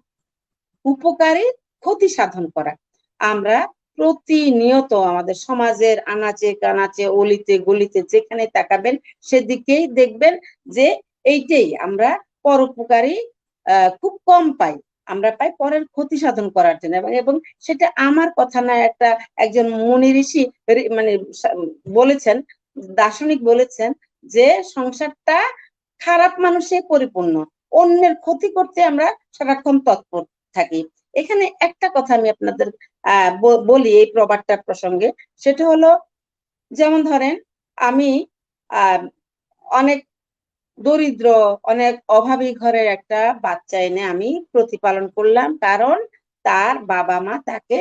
উপকারী ক্ষতি সাধন করা। আমরা প্রতিনিয়ত আমাদের সমাজের আনাচে কানাচে অলিতে গলিতে যেখানে তাকাবেন সেদিকেই দেখবেন যে এইটাই, আমরা পরোপকারী খুব কম পাই, আমরা পাই পরের ক্ষতি সাধন করার জন্য। এবং সেটা আমার কথা না, একজন মুনি ঋষি মানে বলেছেন, দার্শনিক বলেছেন যে সংসারটা খারাপ মানুষে পরিপূর্ণ, অন্যের ক্ষতি করতে আমরা সারাক্ষণ তৎপর থাকি। এখানে একটা কথা আমি আপনাদের বলি এই প্রবাদটার প্রসঙ্গে, সেটা হলো যেমন ধরেন আমি অনেক দরিদ্র অনেক অভাবী ঘরের একটা বাচ্চা এনে আমি প্রতিপালন করলাম, কারণ তার বাবা মা তাকে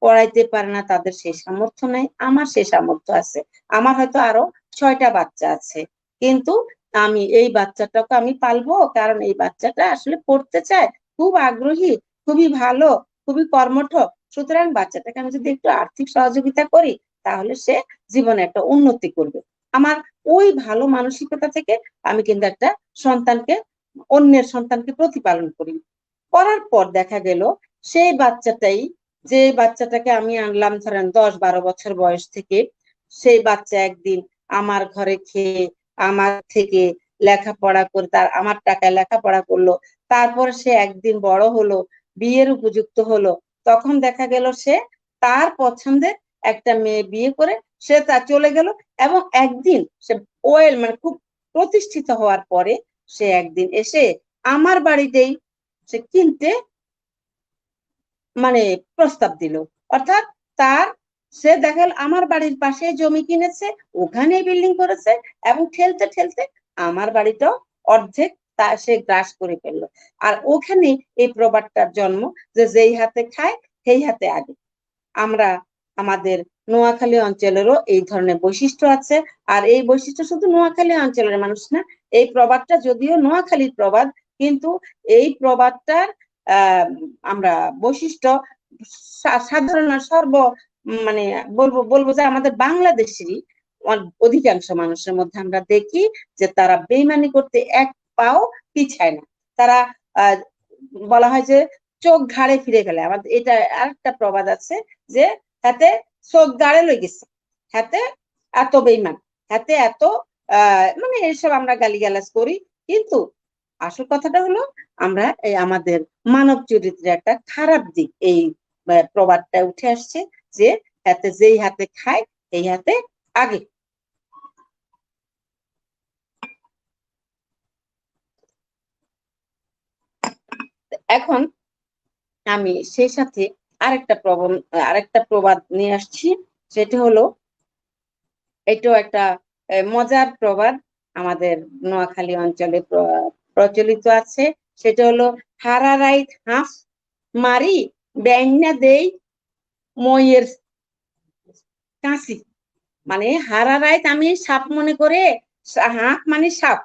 পড়াইতে পারে না, তাদের সেই সামর্থ্য নেই। আমার সেই সামর্থ্য আছে, আমার হয়তো আরো 6টা বাচ্চা আছে, কিন্তু আমি এই বাচ্চাটাকে আমি পালবো, কারণ এই বাচ্চাটা আসলে পড়তে চায়, খুব আগ্রহী, খুবই ভালো, খুবই কর্মঠ। সুতরাং বাচ্চাটাকে আমি যদি একটু আর্থিক সহযোগিতা করি, তাহলে সে জীবনে একটা উন্নতি করবে। আমার ওই ভালো মানসিকতা থেকে আমি কিন্তু একটা সন্তানকে, অন্যের সন্তানকে প্রতিপালন করি। করার পর দেখা গেল সেই বাচ্চাটাই, যে বাচ্চাটাকে আমি আনলাম ধরেন 10-12 বছর বয়স থেকে, সেই বাচ্চা একদিন আমার ঘরে খেয়ে আমার থেকে লেখাপড়া করে, তার আমার টাকায় লেখাপড়া করলো। তারপর সে একদিন বড় হলো, বিয়ের উপযুক্ত হলো, তখন দেখা গেল সে তার পছন্দের একটা মেয়ে বিয়ে করে সে তা চলে গেল। এবং একদিন সে ওয়েল মানে খুব প্রতিষ্ঠিত হওয়ার পরে সে একদিন এসে আমার বাড়িতেই সে কিনতে মানে প্রস্তাব দিল। অর্থাৎ তার, সে দেখা গেল আমার বাড়ির পাশে জমি কিনেছে, ওখানে বিল্ডিং করেছে, এবং ঠেলতে ঠেলতে আমার বাড়িটাও অর্ধেক তা সে গ্রাস করে ফেললো। আর ওখানে এই প্রবাদটার জন্ম, যে যেই হাতে খায় সেই হাতে আগে। আমরা আমাদের নোয়াখালী অঞ্চলেরও এই ধরনের বৈশিষ্ট্য আছে। আর এই বৈশিষ্ট্য শুধু নোয়াখালী অঞ্চলের মানুষ না, এই প্রবাদটা যদিও নোয়াখালীর প্রবাদ, কিন্তু এই প্রবাদটার আমরা বৈশিষ্ট্য সাধারণ সর্ব মানে বলবো বলবো যে আমাদের বাংলাদেশেরই অধিকাংশ মানুষের মধ্যে আমরা দেখি যে তারা বেইমানি করতে এক পাও পিছায় না। তারা বলা হয় যে চোখ ঘাড়ে ফিরে গেলে, আমাদের এটা আরেকটা প্রবাদ আছে যে হাতে চোখ গাড়ে লই গেছে, হাতে এত বেইমান, হাতে এত মানে এইসব আমরা গালিগালাজ করি। কিন্তু আসল কথাটা হলো আমরা এই আমাদের মানব চরিত্রের একটা খারাপ দিক এই প্রবাদটা উঠে আসছে, যে হাতে যেই হাতে খায় এই হাতে আগে। এখন আমি সেই সাথে আরেকটা প্রবাদ নিয়ে আসছি। সেটা হলো, এটাও একটা মজার প্রবাদ, আমাদের নোয়াখালী অঞ্চলে প্রচলিত আছে। সেটা হলো, হারা রাইত হাঁস মারি ব্যাঙা দেই মইয়ের কাশি। মানে হারা রাইত আমি সাপ মনে করে, হাঁক মানে সাপ,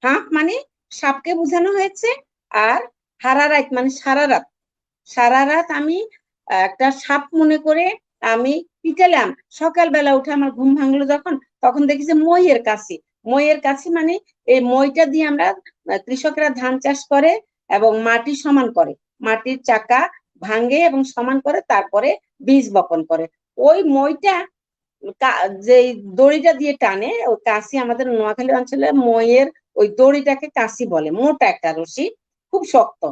হাঁক মানে সাপকে বোঝানো হয়েছে। আর হারা রাইত মানে সারা রাত, সারা রাত আমি একটা সাপ মনে করে আমি পিটালাম। সকালবেলা উঠে আমার ঘুম ভাঙলো যখন, তখন দেখি যে মইয়ের কাছি। মইয়ের কাছি মানে এই মইটা দিয়ে আমরা কৃষকরা ধান চাষ করে এবং মাটি সমান করে, মাটির চাকা ভাঙে এবং সমান করে, তারপরে বীজ বপন করে। ওই মইটা যে দড়িটা দিয়ে টানে, ওই কাশি, আমাদের নোয়াখালী অঞ্চলে মইয়ের ওই দড়িটাকে কাশি বলে। মোটা একটা রশি, খুব শক্ত,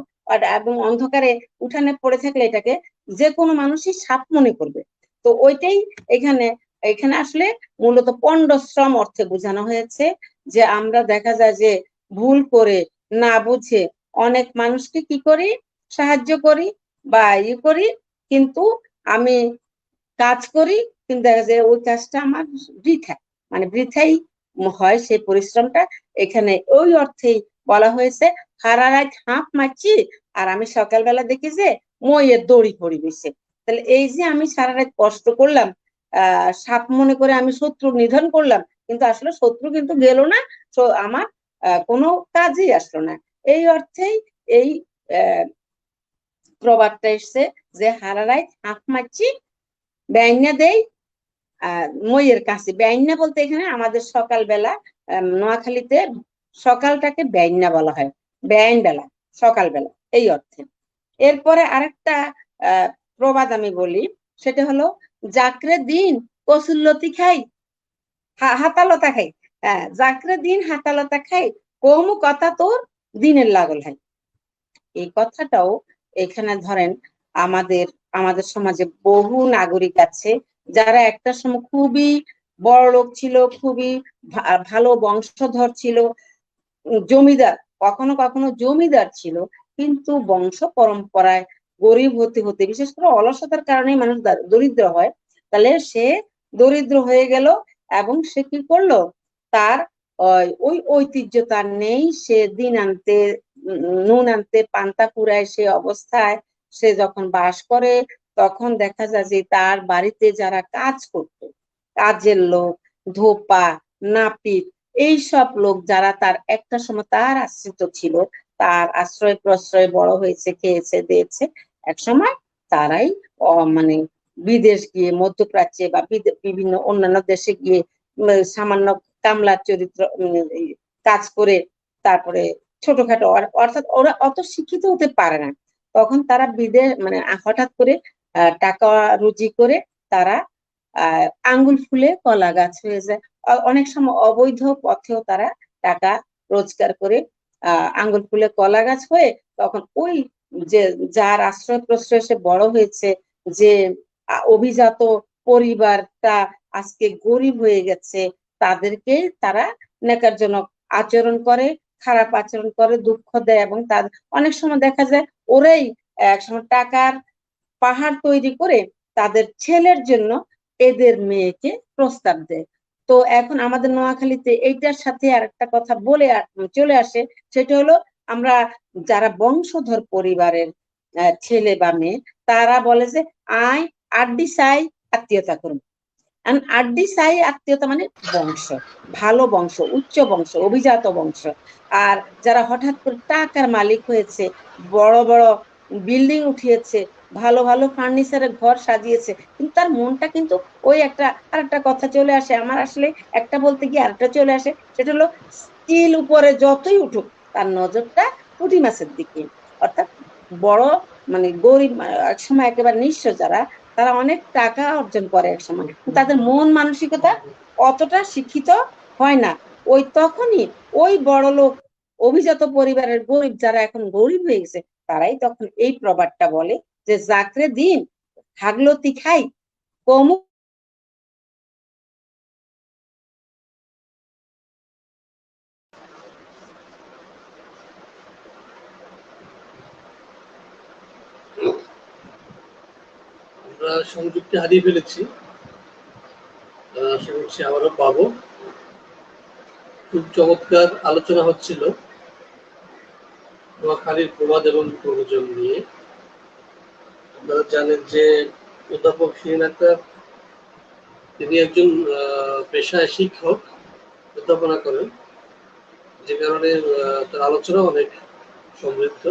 এবং অন্ধকারে উঠানে পড়ে থাকলে এটাকে যে কোনো মানুষই সাপ মনে করবে। তো ওইটাই এখানে এখানে আসলে মূলত পণ্ডশ্রম অর্থে বোঝানো হয়েছে, যে আমরা দেখা যায় যে ভুল করে না বুঝে অনেক মানুষকে কি করি, সাহায্য করি বা করি, কিন্তু আমি কাজ করি, কিন্তু দেখা যায় ওই কাজটা আমার বৃথা, মানে বৃথাই হয় সেই পরিশ্রমটা। এখানে ওই অর্থেই বলা হয়েছে, সারা রাত হাঁপ মারছি আর আমি সকালবেলা দেখি যে মইয়ের দড়ি পড়ে গেছে। তাহলে এই যে আমি সারা রাত কষ্ট করলাম, সাপ মনে করে আমি শত্রু নিধন করলাম, কিন্তু আসলে শত্রু কিন্তু গেল না, আমার কোনো কাজেই আসলো না। এই অর্থেই এই প্রবাদটা এসছে, যে হারা রাত হাঁপ মারছি ব্যাঙা দেই মইয়ের কাছে। ব্যাঙা বলতে এখানে আমাদের সকালবেলা, নোয়াখালীতে সকালটাকে ব্যাঙা বলা হয়, ব্যাঙ বেলা, সকালবেলা, এই অর্থে। এরপরে আরেকটা প্রবাদ আমি বলি, সেটা হলো, জাকরে দিন কসুল্লতি খাই হাতালতা খাই। হ্যাঁ, জাকরে দিন হাতালতা খাই, কমু কথা তোর দিনের লাগল হয়। এই কথাটাও এখানে ধরেন আমাদের আমাদের সমাজে বহু নাগরিক আছে যারা একটা সময় খুবই বড়লোক ছিল, খুবই ভালো বংশধর ছিল, জমিদার, কখনো কখনো জমিদার ছিল, কিন্তু বংশ পরম্পরায় গরিব হতে হতে, বিশেষ করে অলসতার কারণে মানুষ দরিদ্র হয়। তাহলে সে দরিদ্র হয়ে গেল এবং সে কি করলো, তার ওই ঐতিহ্য তার নেই। সে দিন আনতে নুন আনতে পান্তা ফুরায় সে অবস্থায় সে যখন বাস করে, তখন দেখা যায় যে তার বাড়িতে যারা কাজ করত, কাজের লোক, ধোপা, নাপিত, এই সব লোক যারা তার একটা সময় তার আশ্রিত ছিল, তার আশ্রয় প্রশ্রয় বড় হয়েছে, খেয়েছে দিয়েছে, এক সময় তারাই মানে বিদেশ গিয়ে, মধ্যপ্রাচ্যে বা বিভিন্ন অন্যান্য দেশে গিয়ে সামান্য কামলার চরিত্র কাজ করে তারপরে ছোটখাটো, অর্থাৎ ওরা অত শিক্ষিত হতে পারে না, তখন তারা বিদেশ মানে হঠাৎ করে টাকা রুজি করে তারা আঙ্গুল ফুলে কলা গাছ হয়ে যায়। অনেক সময় অবৈধ পথেও তারা টাকা রোজগার করে আঙ্গুল ফুলে কলা গাছ হয়ে তখন ওই যে যার আশ্রয় প্রশ্রয় সে বড় হয়েছে, যে অভিজাত পরিবারটা আজকে গরিব হয়ে গেছে, তাদেরকে তারা ন্যাকারজনক আচরণ করে, খারাপ আচরণ করে, দুঃখ দেয়, এবং তার অনেক সময় দেখা যায় ওরাই একসময় টাকার পাহাড় তৈরি করে তাদের ছেলের জন্য এদের মেয়েকে প্রস্তাব দেয়। তো এখন আমাদের নোয়াখালীতে এইটার সাথে আর একটা কথা বলে চলে আসে, সেটা হলো আমরা যারা বংশধর পরিবারের ছেলে বা মেয়ে, তারা বলে যে আয় আড্ডি চাই আত্মীয়তা করুন। আড্ডি চাই আত্মীয়তা মানে বংশ, ভালো বংশ, উচ্চ বংশ, অভিজাত বংশ। আর যারা হঠাৎ করে টাকার মালিক হয়েছে, বড় বড় বিল্ডিং উঠিয়েছে, ভালো ভালো ফার্নিচারের ঘর সাজিয়েছে, কিন্তু তার মনটা কিন্তু ওই একটা আরেকটা কথা চলে আসে আমার, আসলে একটা বলতে গিয়ে আরেকটা চলে আসে, সেটা হলো স্কিল উপরে যতই উঠুক তার নজরটা পুঁটি মাছের দিকে। অর্থাৎ বড় মানে গরিব, এক সময় একেবারে নিঃস্ব যারা, তারা অনেক টাকা অর্জন করে এক সময়, তাদের মন মানসিকতা অতটা শিক্ষিত হয় না। ওই তখনই ওই বড় লোক অভিজাত পরিবারের গরিব যারা এখন গরিব হয়ে গেছে, তারাই তখন এই প্রবাদটা বলে যে জাকরে দিন হাগলতি খাই কমু। আমরা সংযুক্তি হারিয়ে ফেলেছি, আশা করছি আবারও পাবো। খুব চমৎকার আলোচনা হচ্ছিল নোয়াখালীর প্রবাদ এবং প্রবচন নিয়ে। আপনারা জানেন যে অধ্যাপক শিরিন আক্তার তিনি একজন পেশায় শিক্ষক, অধ্যাপনা করেন, যে কারণে তার আলোচনা অনেক সমৃদ্ধ,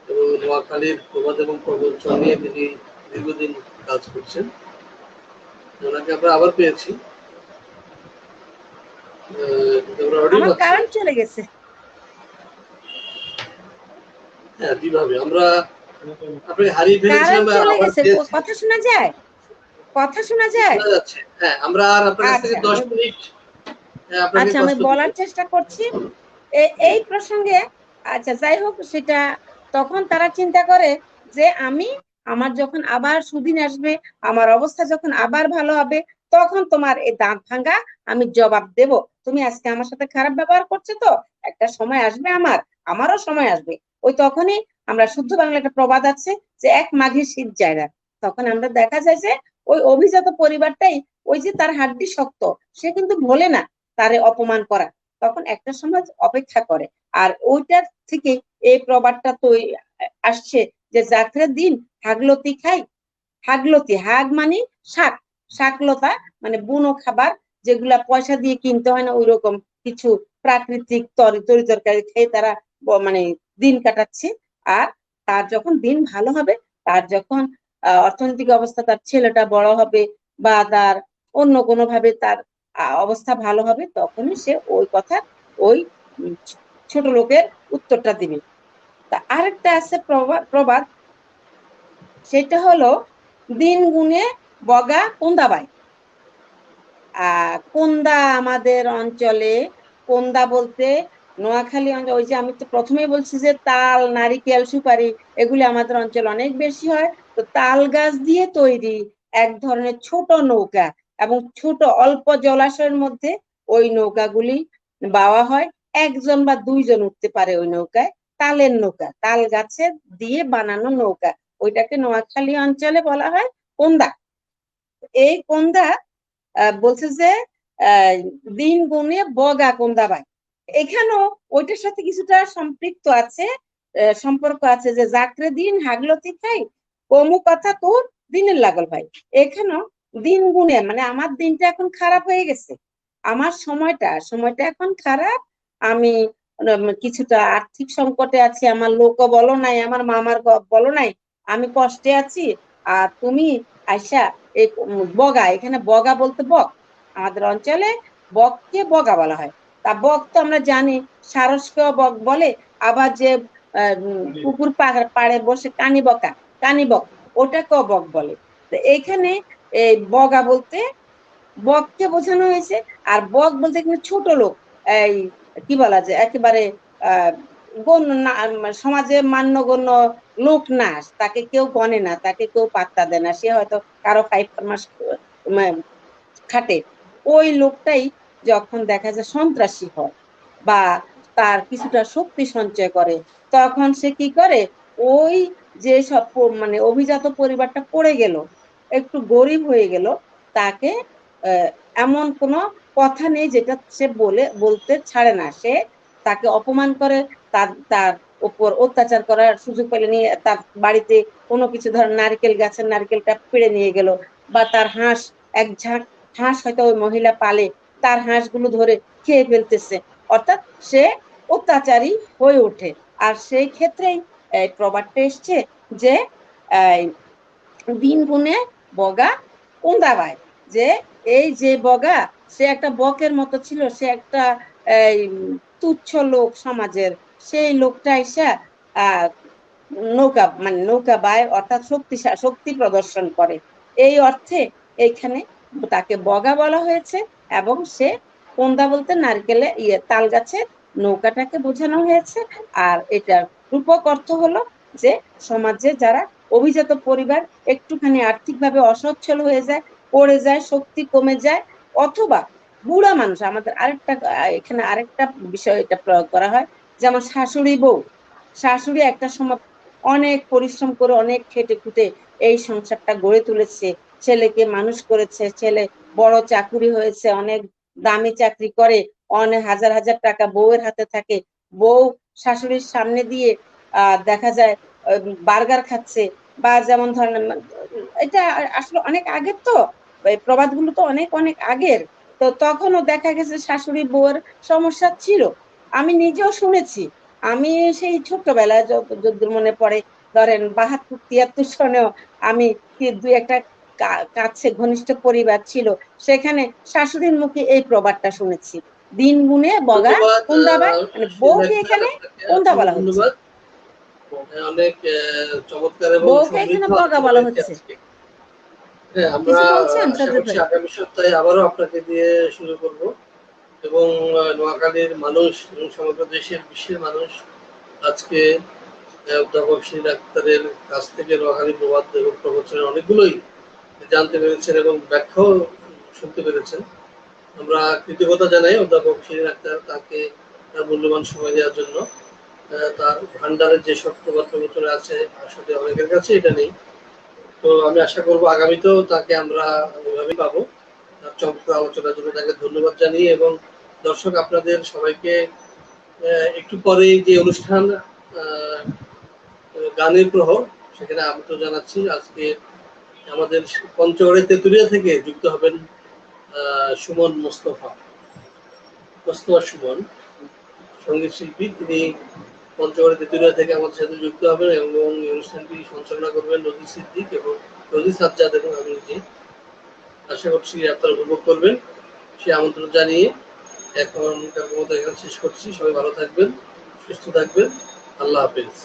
এবং নোয়াখালীর প্রবাদ এবং প্রবচন নিয়ে তিনি দীর্ঘদিন কাজ করছেন। ওনাকে আমরা আবার পেয়েছি। আমার কারেন্ট চলে গেছে। হ্যাঁ, কিভাবে আমরা আপনাকে হারিয়ে ফেলেছিলাম। কথা শোনা যায়? কথা শোনা যায়? শোনা যাচ্ছে। হ্যাঁ, আমরা আর আপনার কাছ থেকে 10 মিনিট আচ্ছা, আমি বলার চেষ্টা করছি এই প্রসঙ্গে। আচ্ছা, যাই হোক, সেটা তখন তারা চিন্তা করে যে আমার যখন আবার সুদিন আসবে, আমার অবস্থা যখন আবার ভালো হবে, তখন তোমার এই দাঁত ভাঙ্গা আমি জবাব দেব। তুমি আজকে আমার সাথে খারাপ ব্যবহার করছো, তো একটা সময় আসবে আমারও সময় আসবে। ওই তখনই আমরা শুদ্ধ বাংলা একটা প্রবাদ আছে যে এক মাঘে শীত যায় না, তখন আমরা দেখা যায় যে ওই অভিজাত পরিবারটাই, ওই যে তার হাড্ডি শক্ত, সে কিন্তু ভোলে না তারে অপমান করা, তখন একটা সমাজ অপেক্ষা করে। আর ওইটার থেকে এই প্রবাদটা তো আসছে যে জাকরের দিন হাগলতি খাই। হাগলতি, হাগ মানে শাক, শাকলতা মানে বুনো খাবার, যেগুলা পয়সা দিয়ে কিনতে হয় না, ওই রকম কিছু প্রাকৃতিক তরি তরকারি খেয়ে তারা মানে দিন কাটাচ্ছে। আর তার যখন দিন ভালো হবে, তার যখন অর্থনৈতিক অবস্থা, তার ছেলেটা বড় হবে বা তার অন্য কোনো ভাবে তার অবস্থা ভালো হবে, তখনই সে ওই কথা ওই ছোট লোকের উত্তরটা দিবে। তা আরেকটা আছে প্রবাদ, সেটা হলো দিন গুনে বগা কোন্দা বাই। কোন্দা আমাদের অঞ্চলে, কোন্দা বলতে নোয়াখালী অঞ্চল, ওই যে আমি তো প্রথমেই বলছি যে তাল, নারিকেল, সুপারি এগুলি আমাদের অঞ্চলে অনেক বেশি হয়। তো তাল গাছ দিয়ে তৈরি এক ধরনের ছোট নৌকা, এবং ছোট অল্প জলাশয়ের মধ্যে ওই নৌকাগুলি বাওয়া হয়। একজন বা দুইজন উঠতে পারে ওই নৌকায়। তালের নৌকা, তাল গাছের দিয়ে বানানো নৌকা, ওইটাকে নোয়াখালী অঞ্চলে বলা হয় কোন্দা। এই কোন্দা বলছে যে আহ দিন গুনে বগা কোন্দাবাই, এখানেও ওইটার সাথে কিছুটা সম্পৃক্ত আছে, সম্পর্ক আছে, যে জাকরে দিন হাগলতি খাই কমু কথা তোর দিনের লাগল ভাই। এখানেও দিন গুনে মানে আমার দিনটা এখন খারাপ হয়ে গেছে, আমার সময়টা এখন খারাপ, আমি কিছুটা আর্থিক সংকটে আছি, আমার লোকও বলো নাই, আমার মামার বলো নাই, আমি কষ্টে আছি, আর তুমি আইসা এই বগা, এখানে বগা বলতে বক, আমাদের অঞ্চলে বককে বগা বলা হয়। তা বক তো আমরা জানি সারসকেও বক বলে, আবার যে পুকুর পাড়ে বসে কানি বক, ওটাকেও বক বলে। তো এইখানে এই বগা বলতে বককে বোঝানো হয়েছে, আর বক বলতে কিন্তু ছোট লোক, এই কি বলা যায় একেবারে আহ সমাজে মান্যগণ্য লোক না, তাকে কেউ গণে না, তাকে কেউ পাত্তা দেয় না, সে হয়তো কারো 5 মাস খাটে। ওই লোকটাই যখন দেখা যায় সন্ত্রাসী হয় বা তার কিছুটা শক্তি সঞ্চয় করে, তখন সে কি করে, ওই যে সব মানে অভিজাত পরিবারটা পড়ে গেল, একটু গরিব হয়ে গেল, তাকে এমন কোনো কথা নেই যেটা সে বলতে ছাড়ে না, সে তাকে অপমান করে, তার উপর অত্যাচার করার সুযোগ পেলে নিয়ে তার বাড়িতে কোনো কিছু, ধর নারকেল গাছের নারকেলটা পেড়ে নিয়ে গেল, বা তার হাঁস এক ঝাঁক হাঁস হয়তো ওই মহিলা পালে, তার হাঁসগুলো ধরে খেয়ে ফেলতেছে, অর্থাৎ সে অত্যাচারী হয়ে ওঠে। আর সেই ক্ষেত্রেই এই প্রবাদটা এসছে যে দিন গুনে বগা কোন্দাবাই, যে এই যে বগা, সে একটা বকের মতো ছিল, সে একটা এই তুচ্ছ লোক সমাজের, সেই লোকটা এসে নৌকা বায়, অর্থাৎ শক্তি প্রদর্শন করে, এই অর্থে এইখানে তাকে বগা বলা হয়েছে। এবং সে কোন্দা বলতে নারকেলে তাল গাছের নৌকাটাকে বোঝানো হয়েছে। আর এটার রূপক অর্থ হলো যে সমাজে যারা অভিজাত পরিবার, একটুখানি আর্থিকভাবে অসচ্ছল হয়ে যায়, পড়ে যায়, শক্তি কমে যায়, অথবা বুড়া মানুষ, আমাদের এখানে আরেকটা বিষয় এটা প্রয়োগ করা হয়, যেমন শাশুড়ি একটা সময় অনেক পরিশ্রম করে, অনেক খেটে খুঁটে এই সংসারটা গড়ে তুলেছে, ছেলেকে মানুষ করেছে, ছেলে বড় চাকুরি হয়েছে, অনেক দামি চাকরি করে, অনেক হাজার হাজার টাকা বউয়ের হাতে থাকে, বউ শাশুড়ির সামনে দিয়ে দেখা যায় বার্গার খাচ্ছে, বা যেমন ধরেন, এটা আসলে অনেক আগের, তো এই প্রবাদগুলো তো অনেক অনেক আগের, তো তখনও দেখা গেছে শাশুড়ি বউয়ের সমস্যা ছিল, আমি নিজেও শুনেছি। আমি সেই ছোট্টবেলায় যতদূর মনে পড়ে, ধরেন 72-73 সনেও আমি দুই একটা কাছে ঘনিষ্ঠ পরিবার ছিল, সেখানে শাশুড়ির মুখে এই প্রবাদটা শুনেছি, দিন গুনে বগা কোন্দাবাই, মানে বউকে এখানে কোন্দা বলা হচ্ছে, অনেক চমৎকার এবং বউকে এখানে বগা বলা হচ্ছে। আমরা আশা করছি আগামী সপ্তাহে আবারও আপনাকে দিয়ে শুরু করব, এবং নোয়াখালীর মানুষ এবং সমগ্র দেশের বিশ্বের মানুষ আজকে অধ্যাপক শিরিন আক্তারের কাছ থেকে নোয়াখালী প্রবাদ এবং প্রবচনের অনেকগুলোই জানতে পেরেছেন এবং ব্যাখ্যাও শুনতে পেরেছেন। আমরা কৃতজ্ঞতা জানাই অধ্যাপক শিরিন আক্তার, তাকে তার মূল্যবান সময় দেওয়ার জন্য। তার ভান্ডারের যে সব প্রবাদ প্রবচনে আছে আসলে অনেকের কাছে এটা নেই, তো আমি আশা করবো আগামীতেও তাকে আমরা ওইভাবেই পাবো। তার চমৎকার আলোচনার জন্য তাকে ধন্যবাদ জানিয়ে, এবং দর্শক আপনাদের সবাইকে একটু পরে যে অনুষ্ঠান গানের প্রহর, সেখানে আমন্ত্রণ জানাচ্ছি। আজকে আমাদের পঞ্চগড়ের তেঁতুলিয়া থেকে যুক্ত হবেন সুমন মোস্তফা সুমন, সঙ্গীত শিল্পী। তিনি পঞ্চগড়ের তেঁতুলিয়া থেকে আমাদের সাথে যুক্ত হবেন এবং অনুষ্ঠানটি সঞ্চালনা করবেন নদী সিদ্দিক এবং নদী সাজ্জাদ এবং আমি নিজে। আশা করছি আপনারা উপভোগ করবেন, সে আমন্ত্রণ জানিয়ে এখন এখানে শেষ করছি। সবাই ভালো থাকবেন, সুস্থ থাকবেন, আল্লাহ হাফেজ।